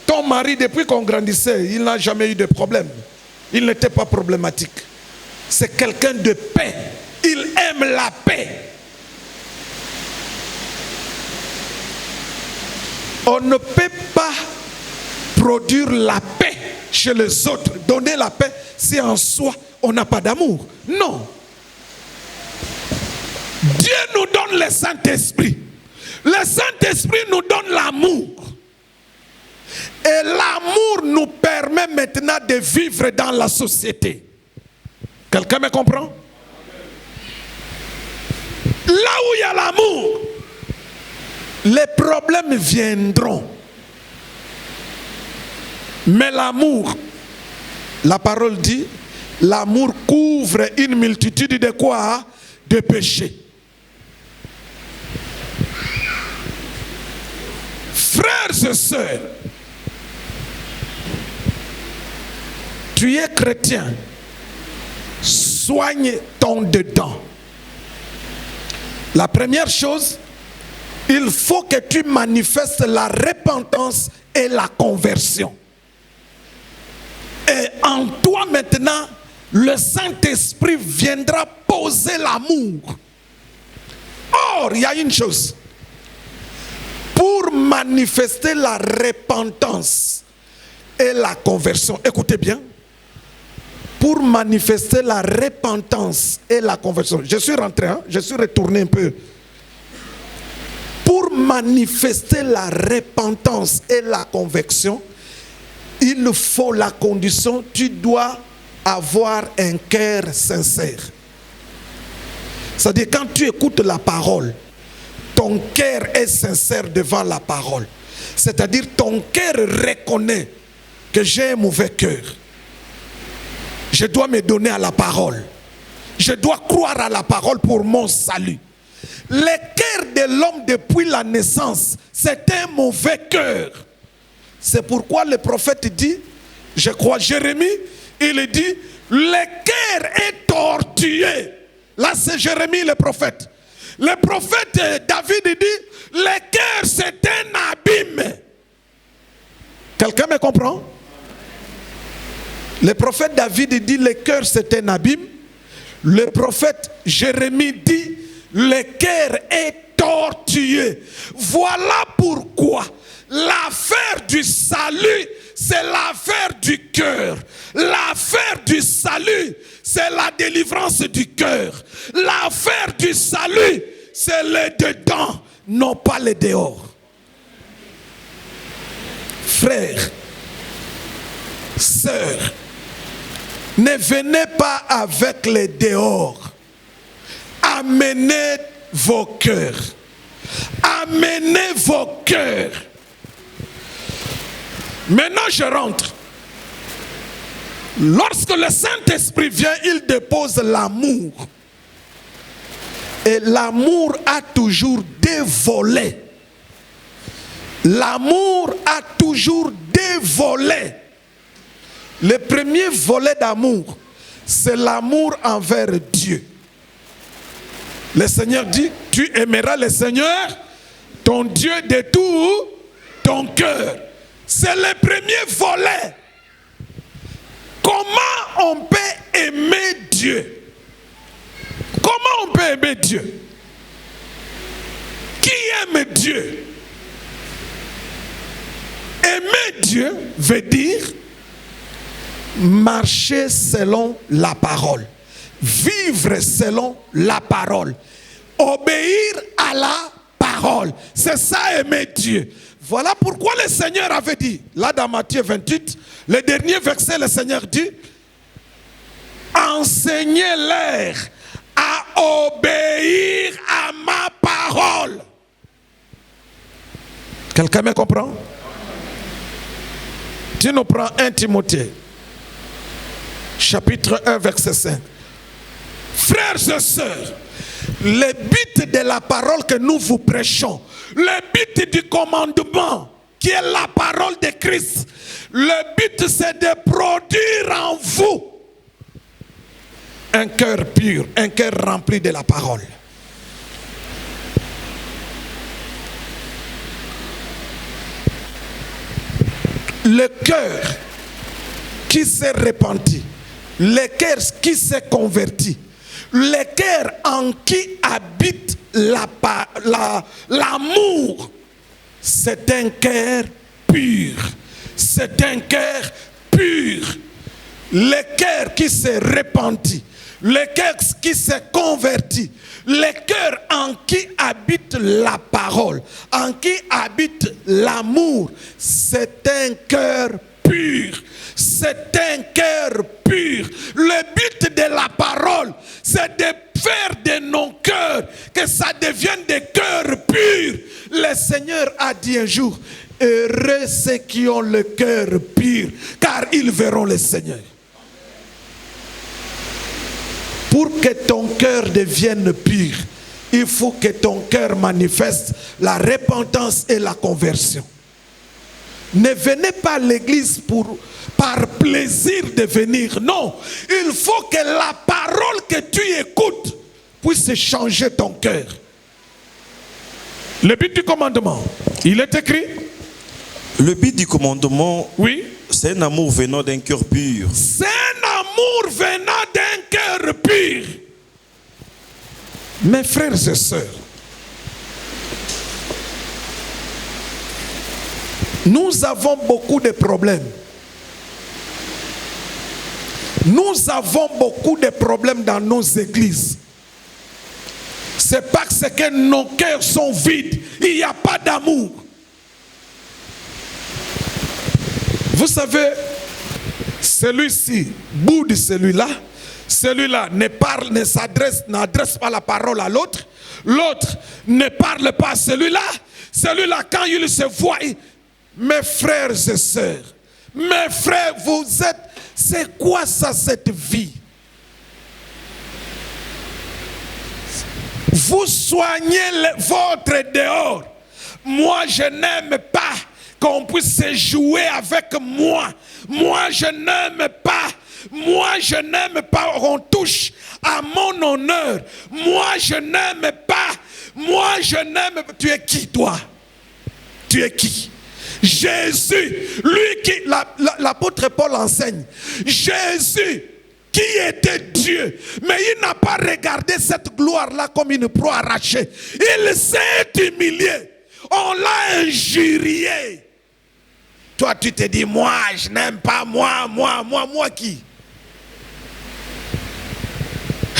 ton mari, depuis qu'on grandissait, il n'a jamais eu de problème. Il n'était pas problématique. C'est quelqu'un de paix. Il aime la paix. On ne peut pas produire la paix chez les autres, donner la paix si en soi on n'a pas d'amour. Non. Dieu nous donne le Saint-Esprit. Le Saint-Esprit nous donne l'amour. Et l'amour nous permet maintenant de vivre dans la société. Quelqu'un me comprend? Là où il y a l'amour, les problèmes viendront. Mais l'amour La parole dit, l'amour couvre une multitude de quoi? De péchés. Frères et sœurs, tu es chrétien, soigne ton dedans. La première chose, il faut que tu manifestes la repentance et la conversion. Et en toi maintenant, le Saint-Esprit viendra poser l'amour. Or, il y a une chose. Pour manifester la repentance et la conversion, écoutez bien. Pour manifester la repentance et la conversion, je suis rentré, je suis retourné un peu. Pour manifester la repentance et la conversion, il faut la condition, tu dois avoir un cœur sincère. C'est-à-dire quand tu écoutes la parole, ton cœur est sincère devant la parole. C'est-à-dire ton cœur reconnaît que j'ai un mauvais cœur. Je dois me donner à la parole. Je dois croire à la parole pour mon salut. Le cœur de l'homme depuis la naissance, c'est un mauvais cœur. C'est pourquoi le prophète dit, je crois Jérémie, il dit, le cœur est tortueux. Là c'est Jérémie le prophète. Le prophète David dit, le cœur c'est un abîme. Quelqu'un me comprend? Le prophète David dit, le cœur c'est un abîme. Le prophète Jérémie dit, le cœur est tortueux. Voilà pourquoi l'affaire du salut, c'est l'affaire du cœur. L'affaire du salut, c'est la délivrance du cœur. L'affaire du salut, c'est le dedans, non pas le dehors. Frères, sœurs, ne venez pas avec les dehors. Amenez vos cœurs. Amenez vos cœurs. Maintenant je rentre. Lorsque le Saint-Esprit vient, il dépose l'amour. Et l'amour a toujours deux volets. L'amour a toujours deux volets. Le premier volet d'amour, c'est l'amour envers Dieu. Le Seigneur dit, tu aimeras le Seigneur, ton Dieu de tout ton cœur. C'est le premier volet. Comment on peut aimer Dieu? Comment on peut aimer Dieu? Qui aime Dieu? Aimer Dieu veut dire marcher selon la parole, vivre selon la parole, obéir à la parole. C'est ça aimer Dieu. Voilà pourquoi le Seigneur avait dit, là dans Matthieu 28, le dernier verset, le Seigneur dit, enseignez-leur à obéir à ma parole. Quelqu'un me comprend? Tu nous prends 1 Timothée, chapitre 1, verset 5. Frères et sœurs, le but de la parole que nous vous prêchons, le but du commandement qui est la parole de Christ, le but c'est de produire en vous un cœur pur, un cœur rempli de la parole. Le cœur qui s'est repenti, le cœur qui s'est converti, le cœur en qui habite l'amour, c'est un cœur pur. C'est un cœur pur. Le cœur qui s'est repenti, le cœur qui s'est converti, le cœur en qui habite la parole, en qui habite l'amour, c'est un cœur pur. C'est un cœur pur. Le but de la parole, c'est de faire de nos cœurs que ça devienne des cœurs purs. Le Seigneur a dit un jour, heureux ceux qui ont le cœur pur, car ils verront le Seigneur. Pour que ton cœur devienne pur, il faut que ton cœur manifeste la repentance et la conversion. Ne venez pas à l'église par plaisir de venir. Non, il faut que la parole que tu écoutes puisse changer ton cœur. Le but du commandement, il est écrit. Le but du commandement, oui, c'est un amour venant d'un cœur pur. C'est un amour venant d'un cœur pur. Mes frères et sœurs, nous avons beaucoup de problèmes. Nous avons beaucoup de problèmes dans nos églises. C'est parce que nos cœurs sont vides. Il n'y a pas d'amour. Vous savez, celui-ci boude celui-là. Celui-là n'adresse pas la parole à l'autre. L'autre ne parle pas à celui-là. Celui-là, quand il se voit, mes frères et sœurs, mes frères, vous êtes, c'est quoi ça, cette vie? Vous soignez votre dehors. Moi, je n'aime pas qu'on puisse se jouer avec moi. Moi, je n'aime pas. Moi, je n'aime pas qu'on touche à mon honneur. Moi, je n'aime pas. Moi, je n'aime pas. Tu es qui, toi? Tu es qui? Jésus, lui qui, l'apôtre Paul enseigne, Jésus qui était Dieu, mais il n'a pas regardé cette gloire-là comme une proie arrachée. Il s'est humilié. On l'a injurié. Toi, tu te dis, moi, je n'aime pas moi qui?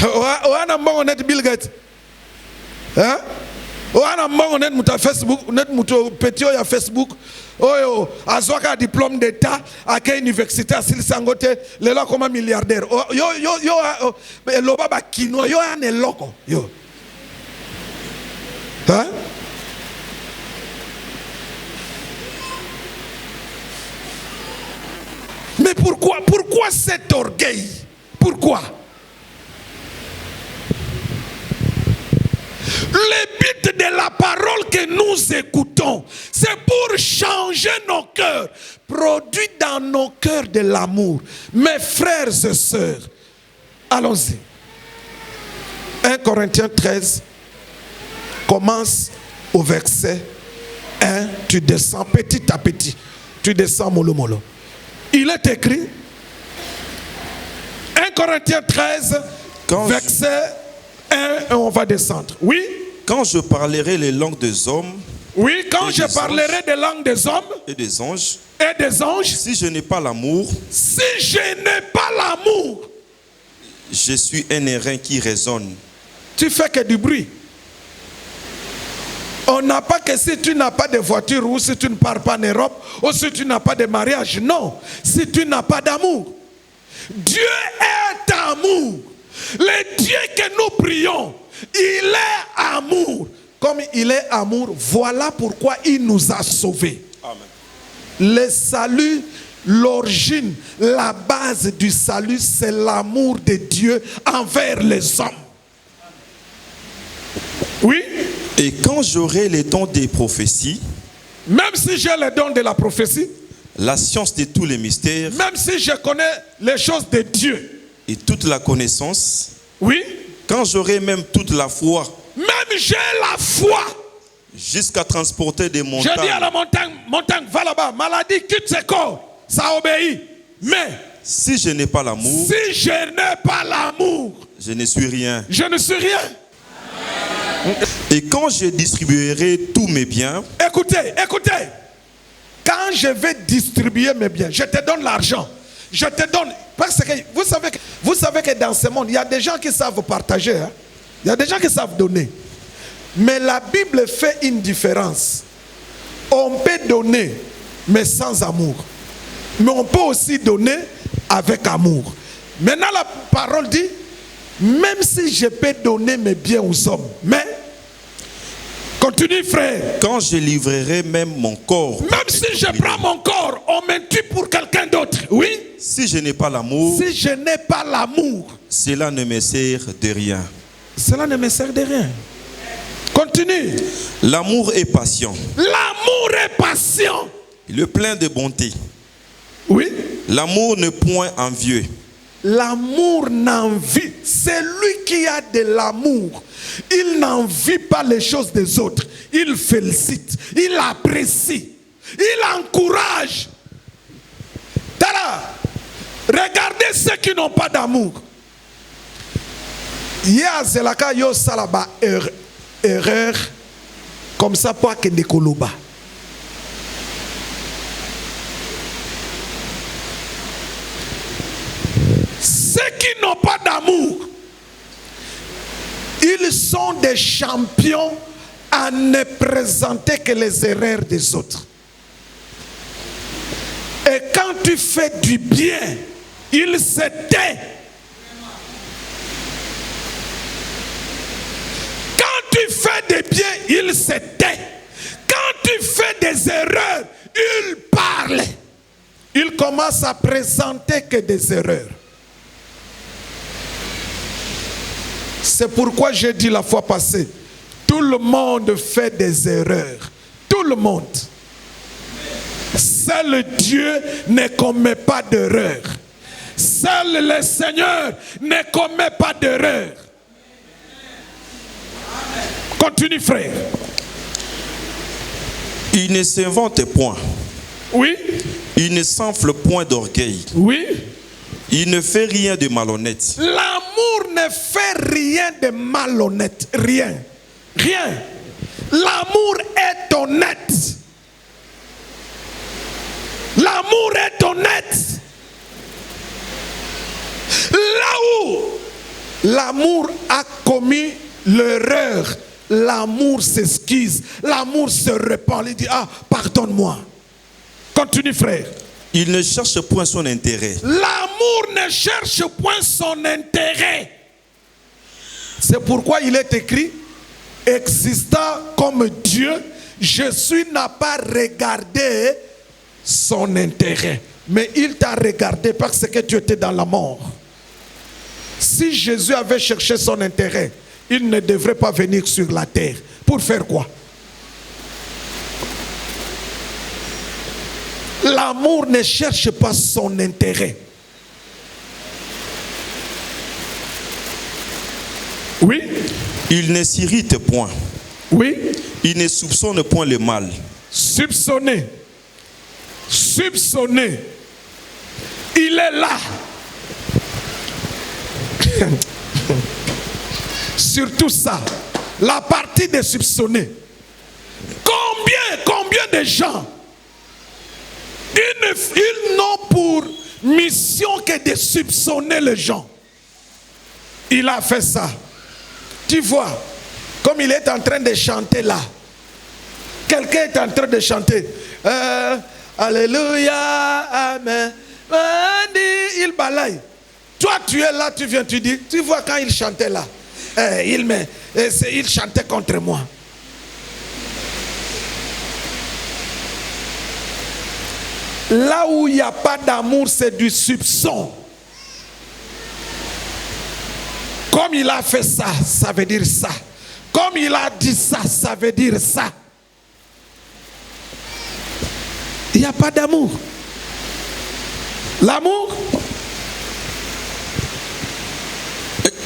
Oana mbongo net Bill Gates. Hein? Oana mbongo net muta Facebook, net muto petio ya Facebook. Oyo azwaka diplôme d'état à quelle université à Silsangote, le là comme milliardaire. Yo loba ba kino yo ane loko yo. Hein? Mais pourquoi cet orgueil? Pourquoi? Le but de la parole que nous écoutons, c'est pour changer nos cœurs, produit dans nos cœurs de l'amour. Mes frères et sœurs, allons-y. 1 Corinthiens 13 commence au verset 1, tu descends petit à petit, tu descends mollo mollo. Il est écrit 1 Corinthiens 13 verset 1 et on va descendre. Oui. Quand je parlerai les langues des hommes. Oui, quand je parlerai des langues des hommes. Et des anges. Et des anges. Si je n'ai pas l'amour. Si je n'ai pas l'amour. Je suis un airain qui résonne. Tu fais que du bruit. On n'a pas que si tu n'as pas de voiture ou si tu ne pars pas en Europe ou si tu n'as pas de mariage. Non. Si tu n'as pas d'amour. Dieu est amour. Le Dieu que nous prions, il est amour. Comme il est amour, voilà pourquoi il nous a sauvés. Amen. Le salut, l'origine, la base du salut, c'est l'amour de Dieu envers les hommes. Oui. Et quand j'aurai les dons des prophéties, même si j'ai les dons de la prophétie, la science de tous les mystères, même si je connais les choses de Dieu, et toute la connaissance, oui, quand j'aurai même toute la foi, même j'ai la foi, jusqu'à transporter des montagnes. Je dis à la montagne, va là-bas, maladie, quitte ce corps, ça obéit. Mais si je n'ai pas l'amour, si je n'ai pas l'amour, je ne suis rien. Je ne suis rien. Et quand je distribuerai tous mes biens, écoutez, quand je vais distribuer mes biens, je te donne l'argent, je te donne, parce que vous savez que dans ce monde, il y a des gens qui savent partager, hein? Il y a des gens qui savent donner. Mais la Bible fait une différence. On peut donner, mais sans amour. Mais on peut aussi donner avec amour. Maintenant, la parole dit, même si je peux donner mes biens aux hommes, mais, continue frère. Quand je livrerai même mon corps. Même si je prends mon corps, on me tue pour quelqu'un d'autre. Oui. Si je n'ai pas l'amour, si je n'ai pas l'amour, cela ne me sert de rien. cela ne me sert de rien. Continue. L'amour est patient. L'amour est patient. Il est plein de bonté. Oui. L'amour ne point envieux. L'amour n'envie. Celui qui a de l'amour, il n'envie pas les choses des autres. Il félicite, il apprécie, il encourage. Tala, regardez ceux qui n'ont pas d'amour. Ya zelaka yo salaba erreur comme ça pour que ne koloba. Ceux qui n'ont pas d'amour, ils sont des champions à ne présenter que les erreurs des autres. Et quand tu fais du bien, ils se taisent. Quand tu fais des biens, ils se taisent. Quand tu fais des erreurs, ils parlent. Ils commencent à présenter que des erreurs. C'est pourquoi j'ai dit la fois passée, tout le monde fait des erreurs. Tout le monde. Seul Dieu ne commet pas d'erreur. Seul le Seigneur ne commet pas d'erreur. Continue, frère. Il ne s'invente point. Oui. Il ne s'enfle point d'orgueil. Oui. Il ne fait rien de malhonnête. L'amour ne fait rien de malhonnête. Rien. Rien. L'amour est honnête. L'amour est honnête. Là où l'amour a commis l'erreur, l'amour s'excuse, l'amour se repent, il dit, ah, pardonne-moi. Continue, frère. Il ne cherche point son intérêt. L'amour ne cherche point son intérêt. C'est pourquoi il est écrit, existant comme Dieu, Jésus n'a pas regardé son intérêt, mais il t'a regardé parce que tu étais dans la mort. Si Jésus avait cherché son intérêt, il ne devrait pas venir sur la terre. Pour faire quoi? L'amour ne cherche pas son intérêt. Oui. Il ne s'irrite point. Oui. Il ne soupçonne point le mal. Soupçonner. Soupçonner. Il est là. Surtout ça. La partie de soupçonner. Combien de gens ils n'ont pour mission que de soupçonner les gens. Il a fait ça. Tu vois, comme il est en train de chanter là. Quelqu'un est en train de chanter. Alléluia, Amen. Il balaye. Toi, tu es là, tu viens, tu dis, tu vois quand il chantait là. Il chantait contre moi. Là où il n'y a pas d'amour, c'est du soupçon. Comme il a fait ça, ça veut dire ça. Comme il a dit ça, ça veut dire ça. Il n'y a pas d'amour. L'amour,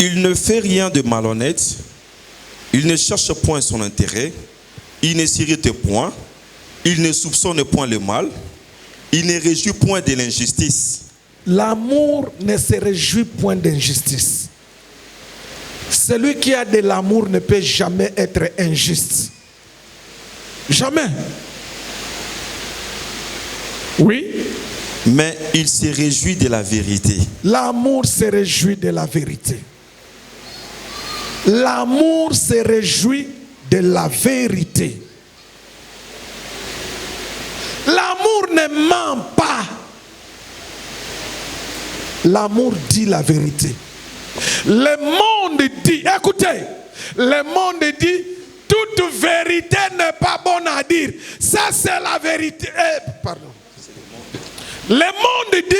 il ne fait rien de malhonnête. Il ne cherche point son intérêt. Il ne s'irrite point. Il ne soupçonne point le mal. Il ne réjouit point de l'injustice. L'amour ne se réjouit point d'injustice. Celui qui a de l'amour ne peut jamais être injuste. Jamais. Oui. Mais il se réjouit de la vérité. L'amour se réjouit de la vérité. L'amour se réjouit de la vérité. L'amour ne ment pas. L'amour dit la vérité. Le monde dit, écoutez, le monde dit, toute vérité n'est pas bonne à dire. Ça c'est la vérité. Pardon. Le monde dit,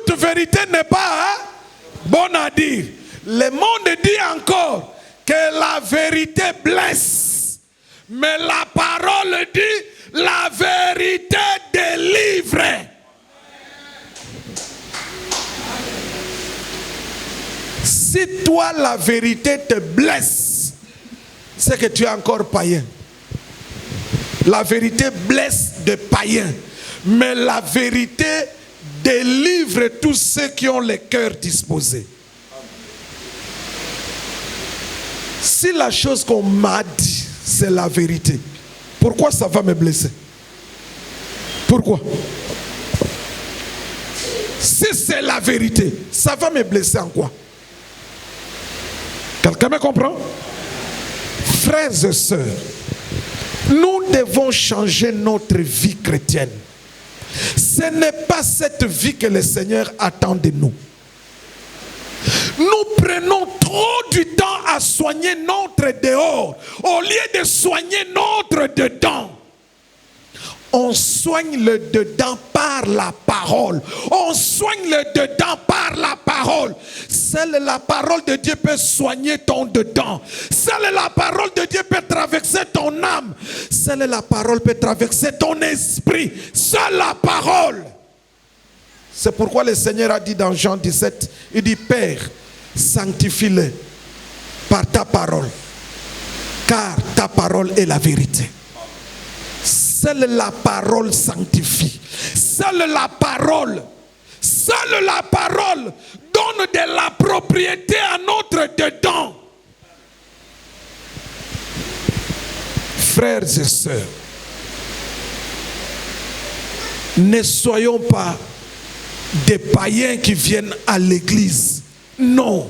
toute vérité n'est pas bonne à dire. Le monde dit encore que la vérité blesse. Mais la parole dit la vérité délivre. Si toi la vérité te blesse, c'est que tu es encore païen. La vérité blesse des païens. Mais la vérité délivre tous ceux qui ont le cœur disposé. Si la chose qu'on m'a dit, c'est la vérité, pourquoi ça va me blesser? Pourquoi? Si c'est la vérité, ça va me blesser en quoi? Quelqu'un me comprend? Frères et sœurs, nous devons changer notre vie chrétienne. Ce n'est pas cette vie que le Seigneur attend de nous. Nous prenons trop du temps à soigner notre dehors au lieu de soigner notre dedans. On soigne le dedans par la parole. On soigne le dedans par la parole. Seule la parole de Dieu peut soigner ton dedans. Seule la parole de Dieu peut traverser ton âme. Seule la parole peut traverser ton esprit. Seule la parole. C'est pourquoi le Seigneur a dit dans Jean 17, il dit, Père, sanctifie-le par ta parole, car ta parole est la vérité. Seule la parole sanctifie. Seule la parole donne de la propriété à notre dedans. Frères et sœurs, ne soyons pas des païens qui viennent à l'église. Non.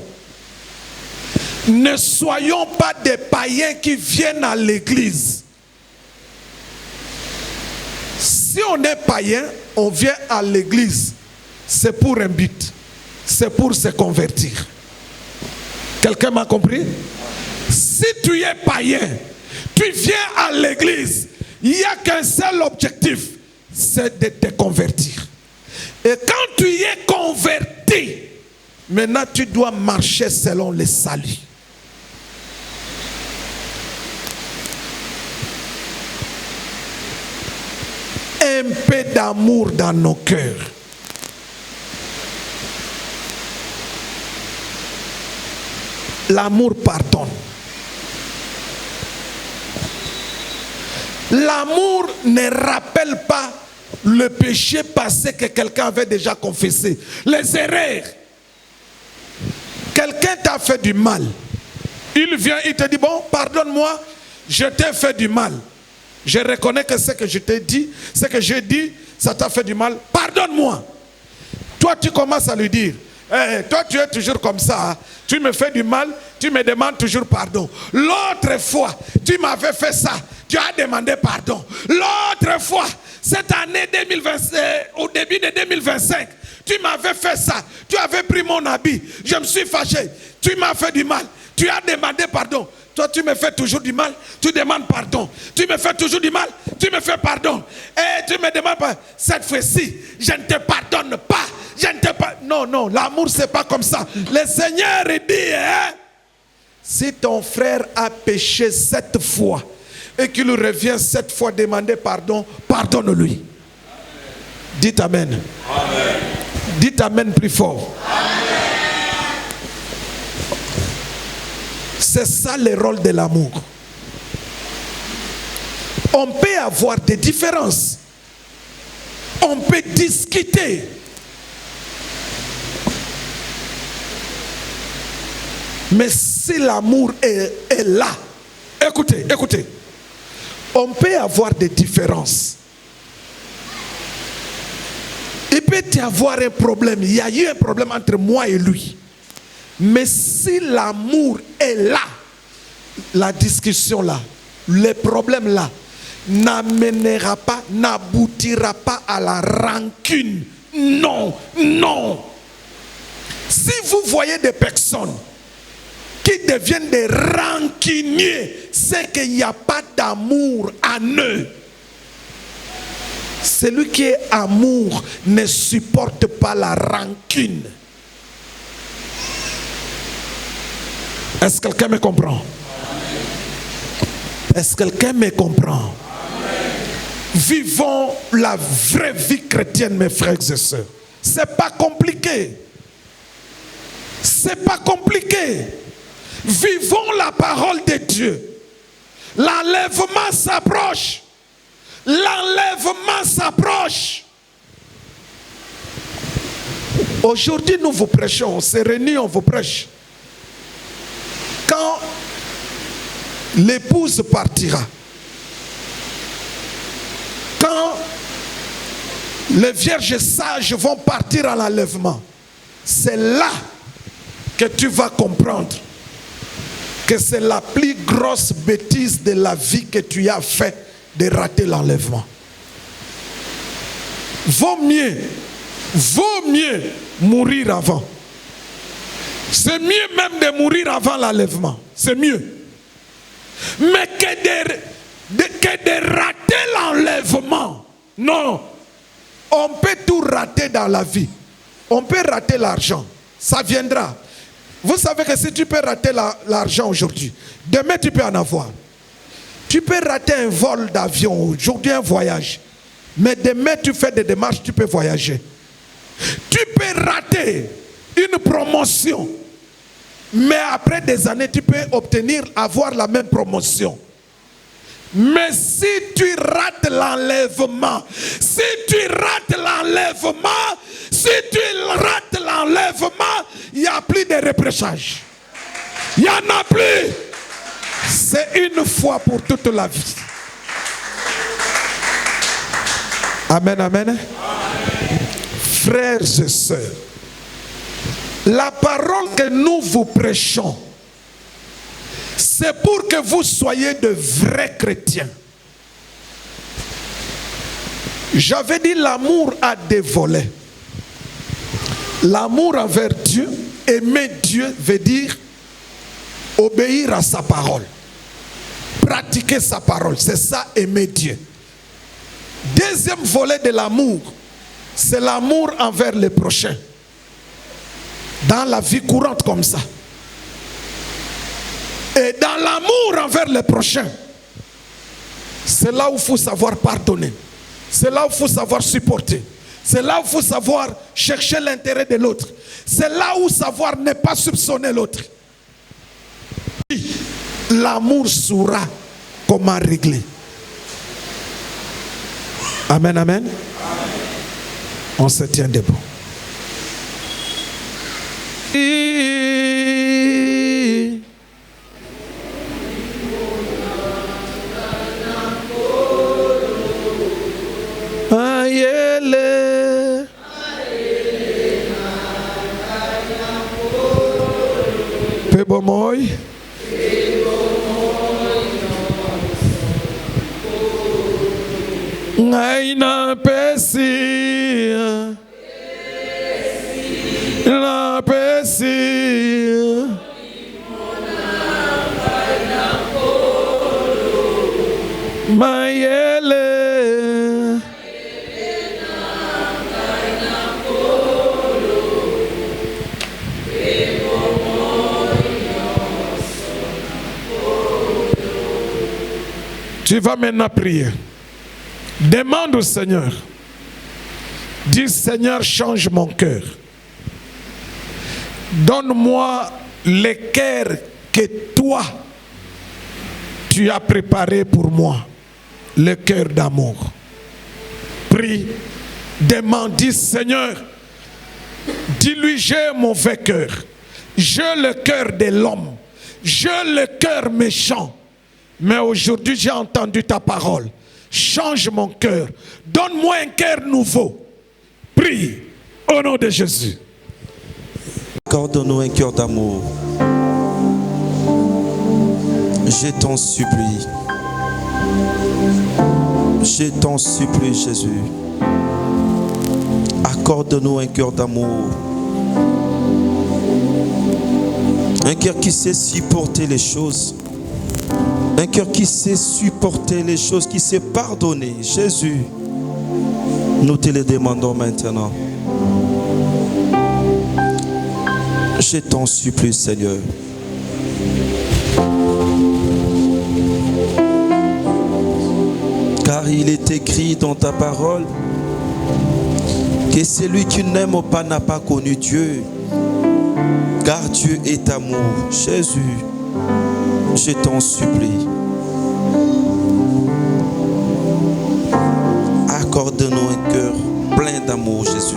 Ne soyons pas des païens qui viennent à l'église. Si on est païen, on vient à l'église, c'est pour un but. C'est pour se convertir. Quelqu'un m'a compris? Si tu es païen, tu viens à l'église, il n'y a qu'un seul objectif, c'est de te convertir. Et quand tu y es converti, maintenant tu dois marcher selon le salut. Un peu d'amour dans nos cœurs. L'amour pardonne. L'amour ne rappelle pas le péché passé que quelqu'un avait déjà confessé. Les erreurs. Quelqu'un t'a fait du mal. Il vient, il te dit, bon, pardonne-moi, je t'ai fait du mal. Je reconnais que ce que je t'ai dit, ce que j'ai dit, ça t'a fait du mal. Pardonne-moi. Toi, tu commences à lui dire, hey, toi, tu es toujours comme ça. Hein? Tu me fais du mal, tu me demandes toujours pardon. L'autre fois, tu m'avais fait ça. Tu as demandé pardon. L'autre fois, cette année 2025, au début de 2025, tu m'avais fait ça. Tu avais pris mon habit. Je me suis fâché. Tu m'as fait du mal. Tu as demandé pardon. Toi, tu me fais toujours du mal. Tu demandes pardon. Tu me fais toujours du mal. Tu me fais pardon. Et tu me demandes pardon. Cette fois-ci, je ne te pardonne pas. Je ne te pardonne. Non, non, l'amour, c'est pas comme ça. Le Seigneur dit, hein, si ton frère a péché 7 fois, et qu'il revient 7 fois demander pardon, pardonne-lui. Dites amen. Amen. Dites amen plus fort. Amen. C'est ça le rôle de l'amour. On peut avoir des différences. On peut discuter. Mais si l'amour est là, écoutez, écoutez. On peut avoir des différences. Il peut y avoir un problème. Il y a eu un problème entre moi et lui. Mais si l'amour est là, la discussion là, le problème là, n'amènera pas, n'aboutira pas à la rancune. Non, non. Si vous voyez des personnes qui deviennent des rancuniers, c'est qu'il n'y a pas d'amour en eux. Celui qui est amour ne supporte pas la rancune. Est-ce que quelqu'un me comprend? Est-ce que quelqu'un me comprend? Vivons la vraie vie chrétienne, mes frères et sœurs. C'est pas compliqué. C'est pas compliqué. Vivons la parole de Dieu. L'enlèvement s'approche. L'enlèvement s'approche. Aujourd'hui, nous vous prêchons. On se réunit, on vous prêche. Quand l'épouse partira, quand les vierges sages vont partir à l'enlèvement, c'est là que tu vas comprendre que c'est la plus grosse bêtise de la vie que tu as fait de rater l'enlèvement. Vaut mieux mourir avant. C'est mieux même de mourir avant l'enlèvement. C'est mieux. Mais que de rater l'enlèvement. Non. On peut tout rater dans la vie. On peut rater l'argent. Ça viendra. Vous savez que si tu peux rater l'argent aujourd'hui, demain tu peux en avoir. Tu peux rater un vol d'avion, aujourd'hui un voyage. Mais demain tu fais des démarches, tu peux voyager. Tu peux rater une promotion. Mais après des années, tu peux avoir la même promotion. Mais si tu rates l'enlèvement, il n'y a plus de repréchage. Il n'y en a plus. C'est une fois pour toute la vie. Amen, amen. Frères et sœurs, la parole que nous vous prêchons, c'est pour que vous soyez de vrais chrétiens. J'avais dit l'amour a des volets. L'amour envers Dieu, aimer Dieu veut dire obéir à sa parole. Pratiquer sa parole, c'est ça aimer Dieu. Deuxième volet de l'amour, c'est l'amour envers les prochains. Dans la vie courante comme ça. Et dans l'amour envers les prochains, c'est là où il faut savoir pardonner. C'est là où il faut savoir supporter. C'est là où il faut savoir chercher l'intérêt de l'autre. C'est là où savoir ne pas soupçonner l'autre. L'amour saura comment régler. Amen, amen. On se tient debout. Pebomoy. Ngaina pesi. La pesi. Mayele. Tu vas maintenant prier. Demande au Seigneur. Dis, Seigneur, change mon cœur. Donne-moi le cœur que toi, tu as préparé pour moi. Le cœur d'amour. Prie. Demande, dis, Seigneur, dis-lui, j'ai un mauvais cœur. J'ai le cœur de l'homme. J'ai le cœur méchant. Mais aujourd'hui, j'ai entendu ta parole. Change mon cœur. Donne-moi un cœur nouveau. Prie au nom de Jésus. Accorde-nous un cœur d'amour. Je t'en supplie. Je t'en supplie, Jésus. Accorde-nous un cœur d'amour. Un cœur qui sait supporter les choses. Un cœur qui sait supporter les choses, qui sait pardonner. Jésus, Nous te le demandons maintenant. Je t'en supplie, Seigneur. Car il est écrit dans ta parole que celui qui n'aime pas n'a pas connu Dieu. Car Dieu est amour. Jésus, je t'en supplie. Accorde-nous un cœur plein d'amour, Jésus.